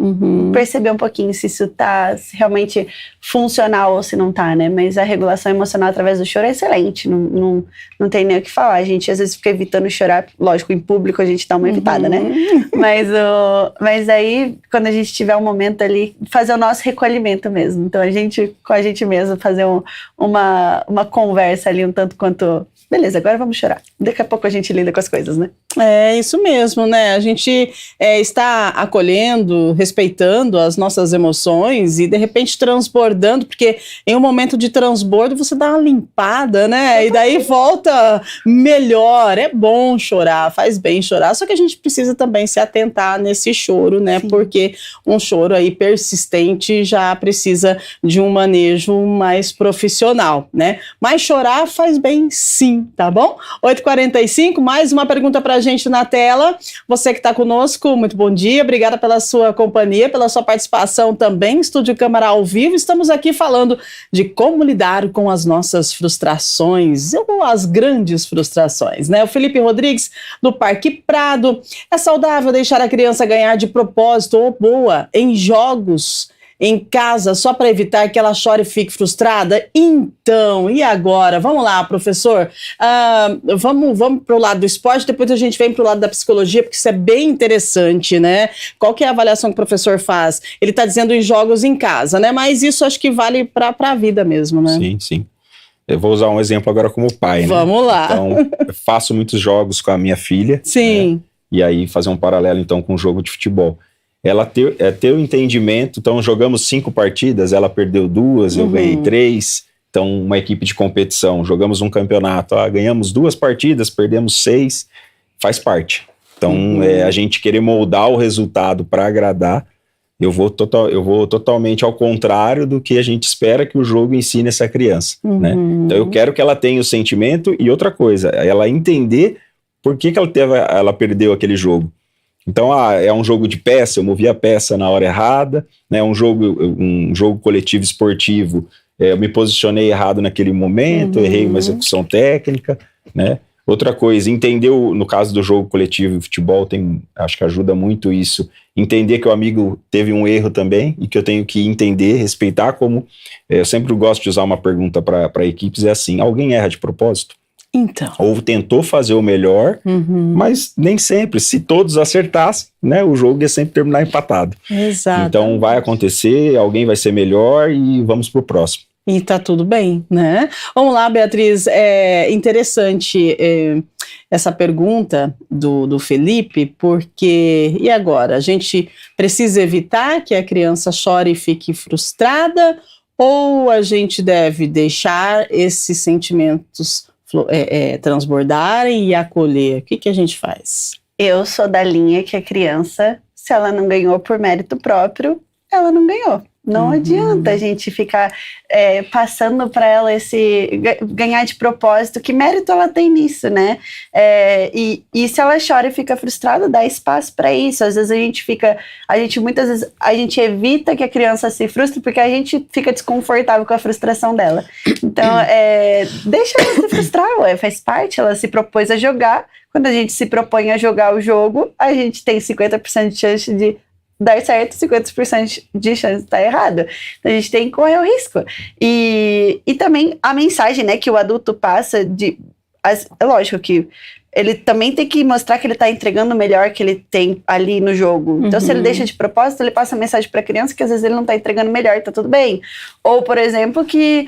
perceber um pouquinho se isso tá realmente funcional ou se não tá, né? Mas a regulação emocional através do choro é excelente, não tem nem o que falar. A gente às vezes fica evitando chorar, lógico, em público a gente dá uma evitada, né? Mas aí, quando a gente tiver um momento ali, fazer o nosso recolhimento mesmo. Então com a gente mesmo, fazer uma conversa ali um tanto quanto... Beleza, agora vamos chorar. Daqui a pouco a gente lida com as coisas, né? É isso mesmo, né? A gente está acolhendo, respeitando as nossas emoções e de repente transbordando, porque em um momento de transbordo você dá uma limpada, né? E daí volta melhor. É bom chorar, faz bem chorar, só que a gente precisa também se atentar nesse choro, né? Sim. Porque um choro aí persistente já precisa de um manejo mais profissional, né? Mas chorar faz bem sim, tá bom? 8h45, mais uma pergunta pra gente na tela. Você que está conosco, muito bom dia, obrigada pela sua companhia, pela sua participação também, Estúdio Câmara ao vivo. Estamos aqui falando de como lidar com as nossas frustrações, ou as grandes frustrações, né? O Felipe Rodrigues, do Parque Prado: é saudável deixar a criança ganhar de propósito ou boa em jogos em casa, só para evitar que ela chore e fique frustrada? Então, e agora? Vamos lá, professor. Vamos para o lado do esporte, depois a gente vem para o lado da psicologia, porque isso é bem interessante, né? Qual que é a avaliação que o professor faz? Ele está dizendo em jogos em casa, né? Mas isso acho que vale para a vida mesmo, né? Sim, sim. Eu vou usar um exemplo agora como pai, né? Vamos lá. Então, eu faço muitos jogos com a minha filha. Sim. Né? E aí fazer um paralelo, então, com o jogo de futebol. Ela ter o entendimento, então jogamos 5 partidas, ela perdeu 2, eu ganhei 3, então uma equipe de competição, jogamos um campeonato, ganhamos 2 partidas, perdemos 6, faz parte. Então a gente querer moldar o resultado para agradar, eu vou totalmente ao contrário do que a gente espera que o jogo ensine essa criança, né? Então eu quero que ela tenha o sentimento e outra coisa, ela entender por que ela perdeu aquele jogo. Então, é um jogo de peça, eu movi a peça na hora errada, né? Um jogo coletivo esportivo, eu me posicionei errado naquele momento, errei uma execução técnica, né? Outra coisa, entender, no caso do jogo coletivo e futebol, acho que ajuda muito isso, entender que o amigo teve um erro também e que eu tenho que entender, respeitar como... eu sempre gosto de usar uma pergunta para equipes, é assim: alguém erra de propósito? Então. Ou tentou fazer o melhor, mas nem sempre. Se todos acertassem, né, o jogo ia sempre terminar empatado. Exato. Então vai acontecer, alguém vai ser melhor e vamos pro próximo. E tá tudo bem, né? Vamos lá, Beatriz, é interessante essa pergunta do Felipe, porque, e agora? A gente precisa evitar que a criança chore e fique frustrada, ou a gente deve deixar esses sentimentos transbordarem e acolher? O que a gente faz? Eu sou da linha que a criança, se ela não ganhou por mérito próprio, ela não ganhou. Não adianta a gente ficar passando para ela ganhar de propósito. Que mérito ela tem nisso, né? E se ela chora e fica frustrada, dá espaço para isso. Às vezes muitas vezes a gente evita que a criança se frustre porque a gente fica desconfortável com a frustração dela. Então, deixa ela se frustrar, faz parte. Ela se propôs a jogar. Quando a gente se propõe a jogar o jogo, a gente tem 50% de chance de dar certo, 50% de chance de estar errado. Então a gente tem que correr o risco. E também a mensagem, né, que o adulto passa é lógico que ele também tem que mostrar que ele está entregando o melhor que ele tem ali no jogo. Então, se ele deixa de propósito, ele passa a mensagem para a criança que às vezes ele não está entregando o melhor, tá tudo bem. Ou, por exemplo, que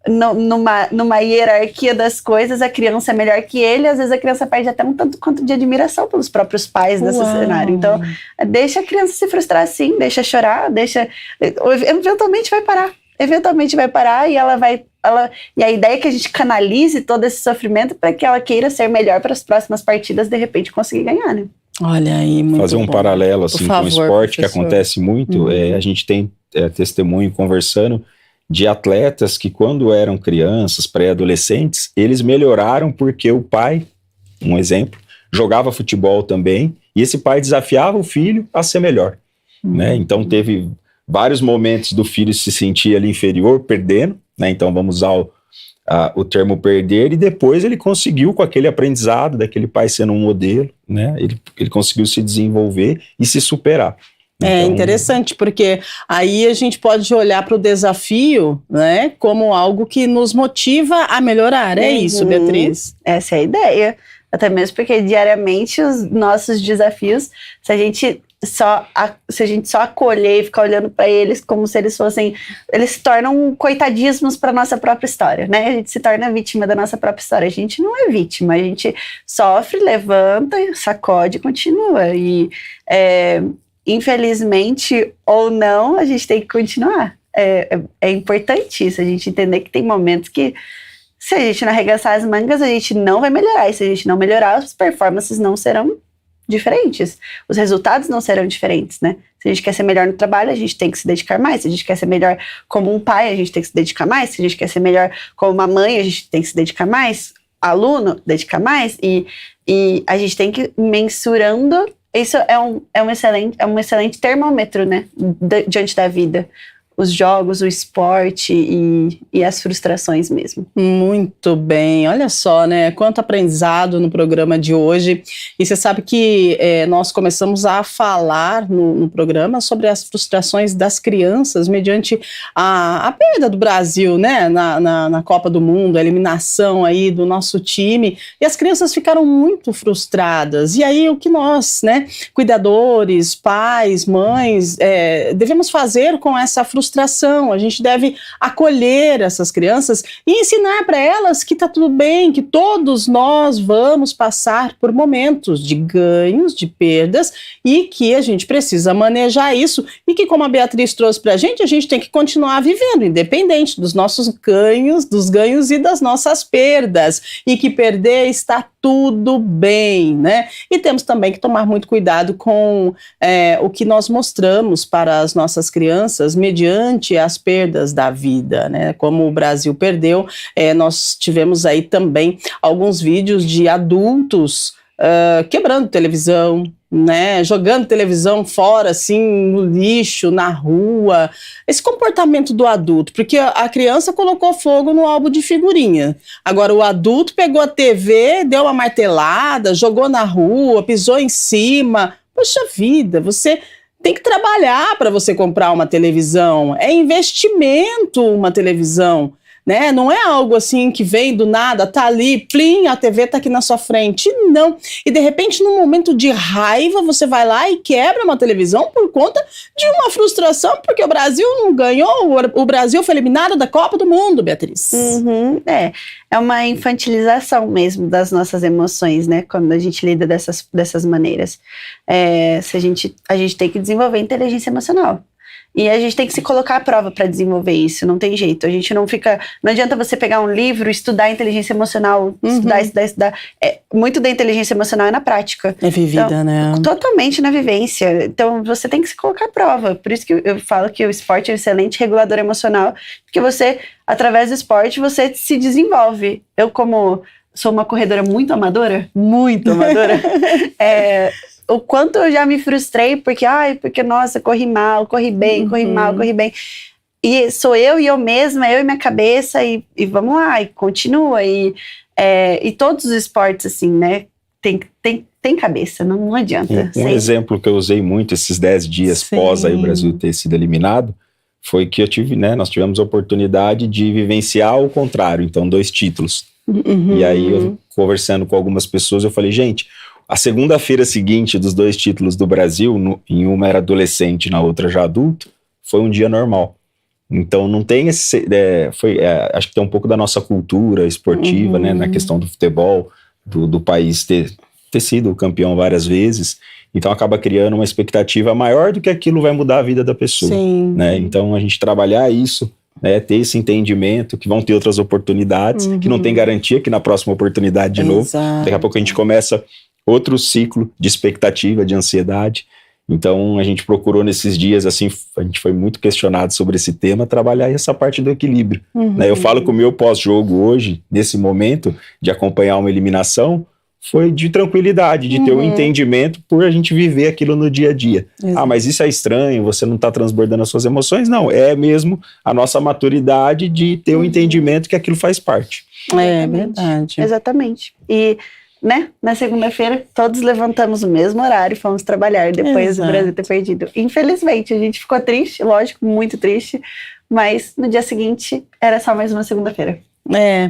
numa hierarquia das coisas, a criança é melhor que ele, às vezes a criança perde até um tanto quanto de admiração pelos próprios pais nesse cenário. Então, deixa a criança se frustrar sim, deixa chorar, eventualmente vai parar e e a ideia é que a gente canalize todo esse sofrimento para que ela queira ser melhor para as próximas partidas, de repente conseguir ganhar, né? Olha aí, muito Fazer um bom. paralelo assim, Por favor, com o esporte, professor. que acontece muito, a gente tem testemunho conversando de atletas que quando eram crianças, pré-adolescentes, eles melhoraram porque o pai, um exemplo, jogava futebol também, e esse pai desafiava o filho a ser melhor, né? Então teve vários momentos do filho se sentir ali inferior, perdendo, né? Então vamos usar o termo perder, e depois ele conseguiu, com aquele aprendizado daquele pai sendo um modelo, né? Ele conseguiu se desenvolver e se superar. É Então, interessante, porque aí a gente pode olhar para o desafio, né, como algo que nos motiva a melhorar. É isso, Beatriz? Essa é a ideia. Até mesmo porque diariamente os nossos desafios, se a gente só acolher e ficar olhando para eles como se eles fossem, eles se tornam coitadismos para nossa própria história, né? A gente se torna vítima da nossa própria história. A gente não é vítima, a gente sofre, levanta, sacode e continua. E infelizmente ou não, a gente tem que continuar. É importante isso, a gente entender que tem momentos que, se a gente não arregaçar as mangas, a gente não vai melhorar. E se a gente não melhorar, as performances não serão diferentes. Os resultados não serão diferentes, né? Se a gente quer ser melhor no trabalho, a gente tem que se dedicar mais. Se a gente quer ser melhor como um pai, a gente tem que se dedicar mais. Se a gente quer ser melhor como uma mãe, a gente tem que se dedicar mais. Aluno, dedicar mais. E a gente tem que ir mensurando. Isso é um excelente termômetro, né? Diante da vida. Os jogos, o esporte e as frustrações mesmo. Muito bem, olha só, né, quanto aprendizado no programa de hoje. E você sabe que nós começamos a falar no programa sobre as frustrações das crianças mediante a perda do Brasil, né, na Copa do Mundo, a eliminação aí do nosso time, e as crianças ficaram muito frustradas. E aí o que nós, né, cuidadores, pais, mães, devemos fazer com essa frustração? A gente deve acolher essas crianças e ensinar para elas que está tudo bem, que todos nós vamos passar por momentos de ganhos, de perdas, e que a gente precisa manejar isso, e que, como a Beatriz trouxe para a gente tem que continuar vivendo, independente dos nossos dos ganhos e das nossas perdas, e que perder está tudo bem, né? E temos também que tomar muito cuidado com o que nós mostramos para as nossas crianças mediante as perdas da vida, né? Como o Brasil perdeu, nós tivemos aí também alguns vídeos de adultos quebrando televisão, né, jogando televisão fora, assim, no lixo, na rua. Esse comportamento do adulto, porque a criança colocou fogo no álbum de figurinha. Agora o adulto pegou a TV, deu uma martelada, jogou na rua, pisou em cima. Poxa vida, você tem que trabalhar para você comprar uma televisão. É investimento uma televisão, né? Não é algo assim que vem do nada, tá ali, plim, a TV tá aqui na sua frente. Não. E de repente, num momento de raiva, você vai lá e quebra uma televisão por conta de uma frustração, porque o Brasil não ganhou, o Brasil foi eliminado da Copa do Mundo, Beatriz. É uma infantilização mesmo das nossas emoções, né? Quando a gente lida dessas maneiras. A gente tem que desenvolver inteligência emocional. E a gente tem que se colocar à prova para desenvolver isso, não tem jeito. A gente não adianta você pegar um livro, estudar inteligência emocional, estudar. Muito da inteligência emocional é na prática. É vivida, então, né? Totalmente na vivência. Então, você tem que se colocar à prova. Por isso que eu falo que o esporte é um excelente regulador emocional, porque você, através do esporte, você se desenvolve. Eu, como sou uma corredora muito amadora, o quanto eu já me frustrei, porque nossa, corri mal, corri bem. E sou eu e eu mesma, eu e minha cabeça, e vamos lá, e continua. E todos os esportes, assim, né, tem cabeça, não adianta. Um exemplo que eu usei muito esses 10 dias pós aí o Brasil ter sido eliminado, foi que nós tivemos a oportunidade de vivenciar o contrário, então 2 títulos. E aí, eu, conversando com algumas pessoas, eu falei, gente, a segunda-feira seguinte dos 2 títulos do Brasil, em uma era adolescente, na outra já adulto, foi um dia normal. Então não tem esse... acho que tem um pouco da nossa cultura esportiva, né, na questão do futebol, do país ter sido campeão várias vezes. Então acaba criando uma expectativa maior do que aquilo vai mudar a vida da pessoa. Sim. Né? Então a gente trabalhar isso, né, ter esse entendimento que vão ter outras oportunidades, que não tem garantia que na próxima oportunidade de novo. Daqui a pouco a gente começa outro ciclo de expectativa, de ansiedade. Então, a gente procurou nesses dias, assim, a gente foi muito questionado sobre esse tema, trabalhar essa parte do equilíbrio. Né? Eu falo que o meu pós-jogo hoje, nesse momento de acompanhar uma eliminação, foi de tranquilidade, de ter um entendimento por a gente viver aquilo no dia a dia. Exato. Ah, mas isso é estranho, você não está transbordando as suas emoções? Não, é mesmo a nossa maturidade de ter um entendimento que aquilo faz parte. É verdade. Exatamente. E, né, na segunda-feira, todos levantamos no mesmo horário e fomos trabalhar depois do Brasil ter perdido. Infelizmente, a gente ficou triste, lógico, muito triste, mas no dia seguinte era só mais uma segunda-feira.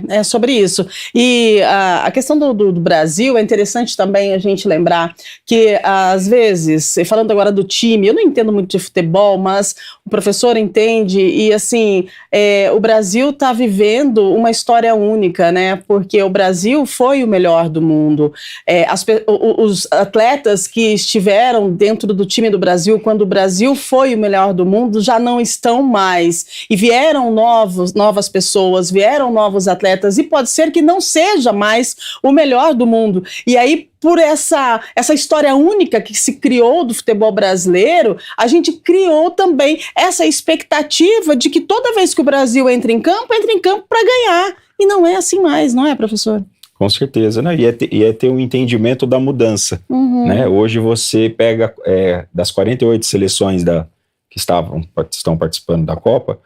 É sobre isso. E a questão do Brasil, é interessante também a gente lembrar que, às vezes, falando agora do time, eu não entendo muito de futebol, mas o professor entende, e assim, o Brasil está vivendo uma história única, né? Porque o Brasil foi o melhor do mundo. Os atletas que estiveram dentro do time do Brasil, quando o Brasil foi o melhor do mundo, já não estão mais. E vieram novas pessoas, vieram novos atletas, e pode ser que não seja mais o melhor do mundo. E aí, por essa história única que se criou do futebol brasileiro, a gente criou também essa expectativa de que toda vez que o Brasil entra em campo para ganhar. E não é assim mais, não é, professor? Com certeza, né? E é ter um entendimento da mudança. Né? Hoje você pega das 48 seleções que estão participando da Copa,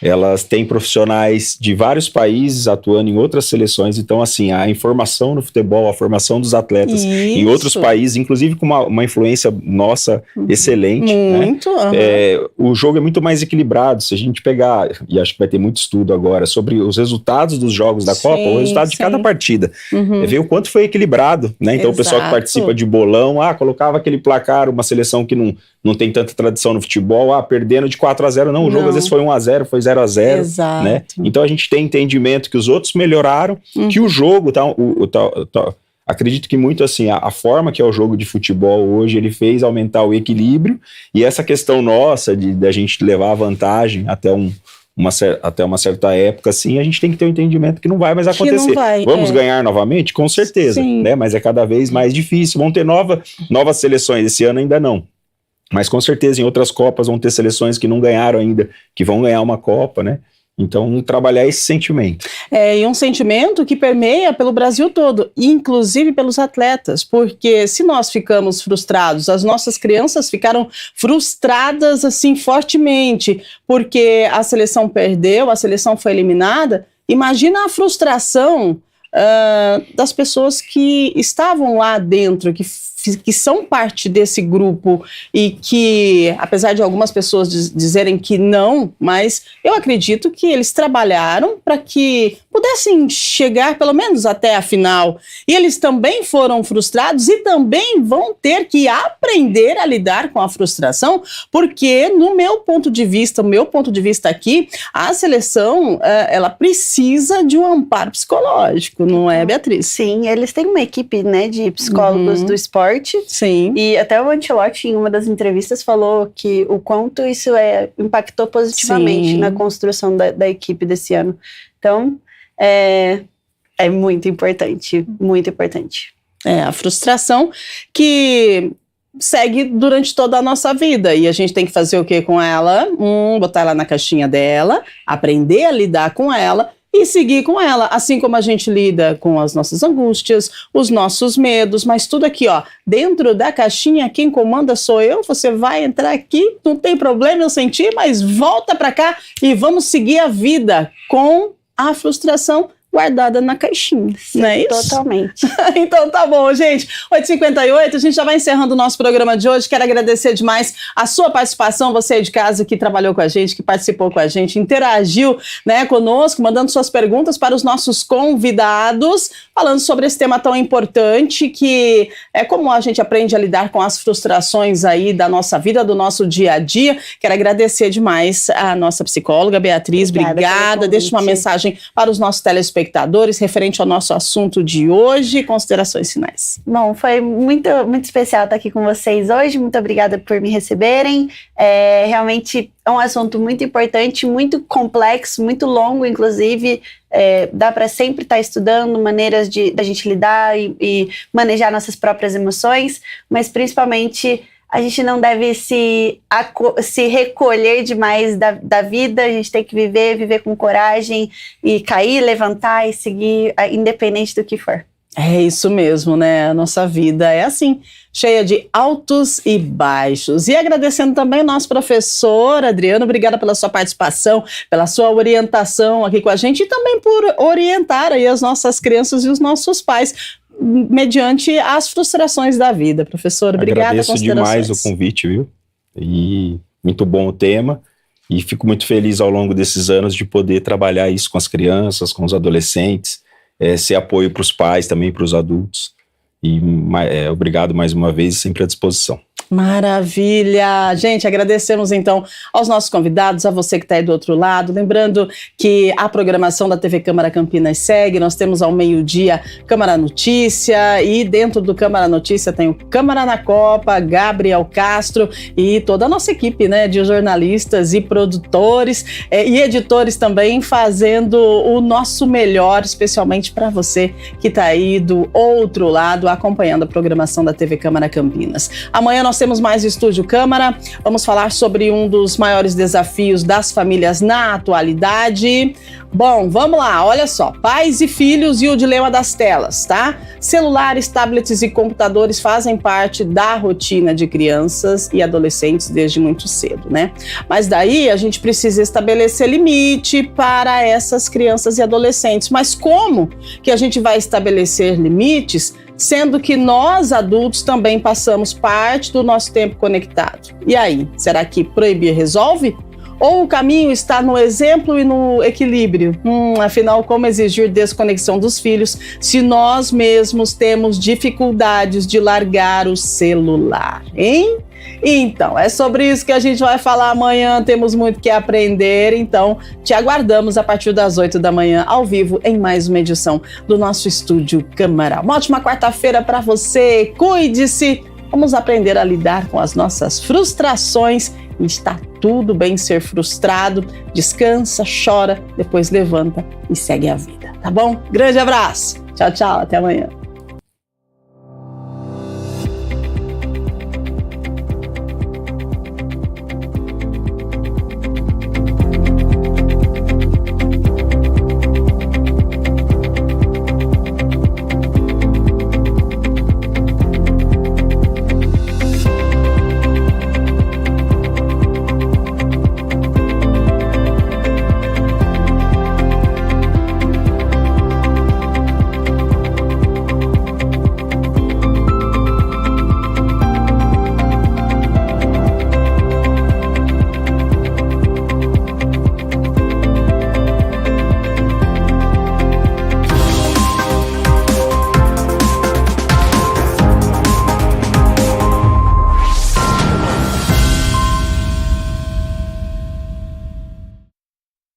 elas têm profissionais de vários países atuando em outras seleções. Então, assim, a informação no futebol, a formação dos atletas em outros países, inclusive com uma influência nossa excelente. Muito. Né? O jogo é muito mais equilibrado. Se a gente pegar, e acho que vai ter muito estudo agora, sobre os resultados dos jogos da Copa, o resultado de cada partida. Ver o quanto foi equilibrado. Né? Então, o pessoal que participa de bolão, colocava aquele placar, uma seleção que não tem tanta tradição no futebol, perdendo de 4-0, não, o jogo às vezes foi 1-0, foi 0-0, exato, né? Então a gente tem entendimento que os outros melhoraram, que o jogo, acredito que muito assim, a forma que é o jogo de futebol hoje, ele fez aumentar o equilíbrio, e essa questão nossa da gente levar a vantagem até uma certa época, assim, a gente tem que ter um entendimento que não vai mais acontecer. Vamos ganhar novamente? Com certeza, né? Mas é cada vez mais difícil. Vão ter novas seleções, esse ano ainda não. Mas com certeza em outras Copas vão ter seleções que não ganharam ainda, que vão ganhar uma Copa, né? Então, trabalhar esse sentimento. E um sentimento que permeia pelo Brasil todo, inclusive pelos atletas, porque se nós ficamos frustrados, as nossas crianças ficaram frustradas assim fortemente, porque a seleção perdeu, a seleção foi eliminada. Imagina a frustração das pessoas que estavam lá dentro, que são parte desse grupo, e que, apesar de algumas pessoas dizerem que não, mas eu acredito que eles trabalharam para que pudessem chegar pelo menos até a final. E eles também foram frustrados e também vão ter que aprender a lidar com a frustração, porque no meu ponto de vista aqui, a seleção, ela precisa de um amparo psicológico, não é, Beatriz? Sim, eles têm uma equipe, né, de psicólogos do esporte. Sim. E até o Ancelotti, em uma das entrevistas, falou que o quanto isso impactou positivamente na construção da equipe desse ano. Então, é muito importante, muito importante. A frustração que segue durante toda a nossa vida, e a gente tem que fazer o que com ela? Botar ela na caixinha dela, aprender a lidar com ela e seguir com ela, assim como a gente lida com as nossas angústias, os nossos medos, mas tudo aqui, dentro da caixinha, quem comanda sou eu. Você vai entrar aqui, não tem problema eu sentir, mas volta pra cá e vamos seguir a vida com a frustração guardada na caixinha, não é isso? Totalmente. Então tá bom, gente, 8h58, a gente já vai encerrando o nosso programa de hoje. Quero agradecer demais a sua participação, você aí de casa que trabalhou com a gente, que participou com a gente, interagiu, né, conosco, mandando suas perguntas para os nossos convidados, falando sobre esse tema tão importante, que é como a gente aprende a lidar com as frustrações aí da nossa vida, do nosso dia a dia. Quero agradecer demais a nossa psicóloga Beatriz, obrigada. Deixa uma mensagem para os nossos telespectadores telespectadores referente ao nosso assunto de hoje? Considerações finais. Bom, foi muito, muito especial estar aqui com vocês hoje. Muito obrigada por me receberem. Realmente é um assunto muito importante, muito complexo, muito longo, inclusive. Dá para sempre estar estudando maneiras da gente lidar e manejar nossas próprias emoções, mas principalmente a gente não deve se recolher demais da vida. A gente tem que viver com coragem e cair, levantar e seguir, independente do que for. É isso mesmo, né? A nossa vida é assim, cheia de altos e baixos. E agradecendo também o nosso professor Adriano, obrigada pela sua participação, pela sua orientação aqui com a gente e também por orientar aí as nossas crianças e os nossos pais mediante as frustrações da vida. Professor, obrigada. Agradeço demais o convite, viu? E muito bom o tema. E fico muito feliz ao longo desses anos de poder trabalhar isso com as crianças, com os adolescentes, ser apoio para os pais, também para os adultos. E obrigado mais uma vez, sempre à disposição. Maravilha! Gente, agradecemos então aos nossos convidados, a você que está aí do outro lado. Lembrando que a programação da TV Câmara Campinas segue, nós temos ao meio-dia Câmara Notícia e dentro do Câmara Notícia tem o Câmara na Copa, Gabriel Castro e toda a nossa equipe, né, de jornalistas e produtores e editores também fazendo o nosso melhor, especialmente para você que está aí do outro lado acompanhando a programação da TV Câmara Campinas. Amanhã nós temos mais Estúdio Câmara, vamos falar sobre um dos maiores desafios das famílias na atualidade. Bom, vamos lá, olha só, pais e filhos e o dilema das telas, tá? Celulares, tablets e computadores fazem parte da rotina de crianças e adolescentes desde muito cedo, né? Mas daí a gente precisa estabelecer limite para essas crianças e adolescentes. Mas como que a gente vai estabelecer limites sendo que nós, adultos, também passamos parte do nosso tempo conectado? E aí, será que proibir resolve? Ou o caminho está no exemplo e no equilíbrio? Afinal, como exigir desconexão dos filhos se nós mesmos temos dificuldades de largar o celular, hein? Então, é sobre isso que a gente vai falar amanhã, temos muito que aprender, então te aguardamos a partir das 8 da manhã, ao vivo, em mais uma edição do nosso Estúdio Câmara. Uma ótima quarta-feira para você, cuide-se, vamos aprender a lidar com as nossas frustrações, e está tudo bem ser frustrado, descansa, chora, depois levanta e segue a vida, tá bom? Grande abraço, tchau, tchau, até amanhã.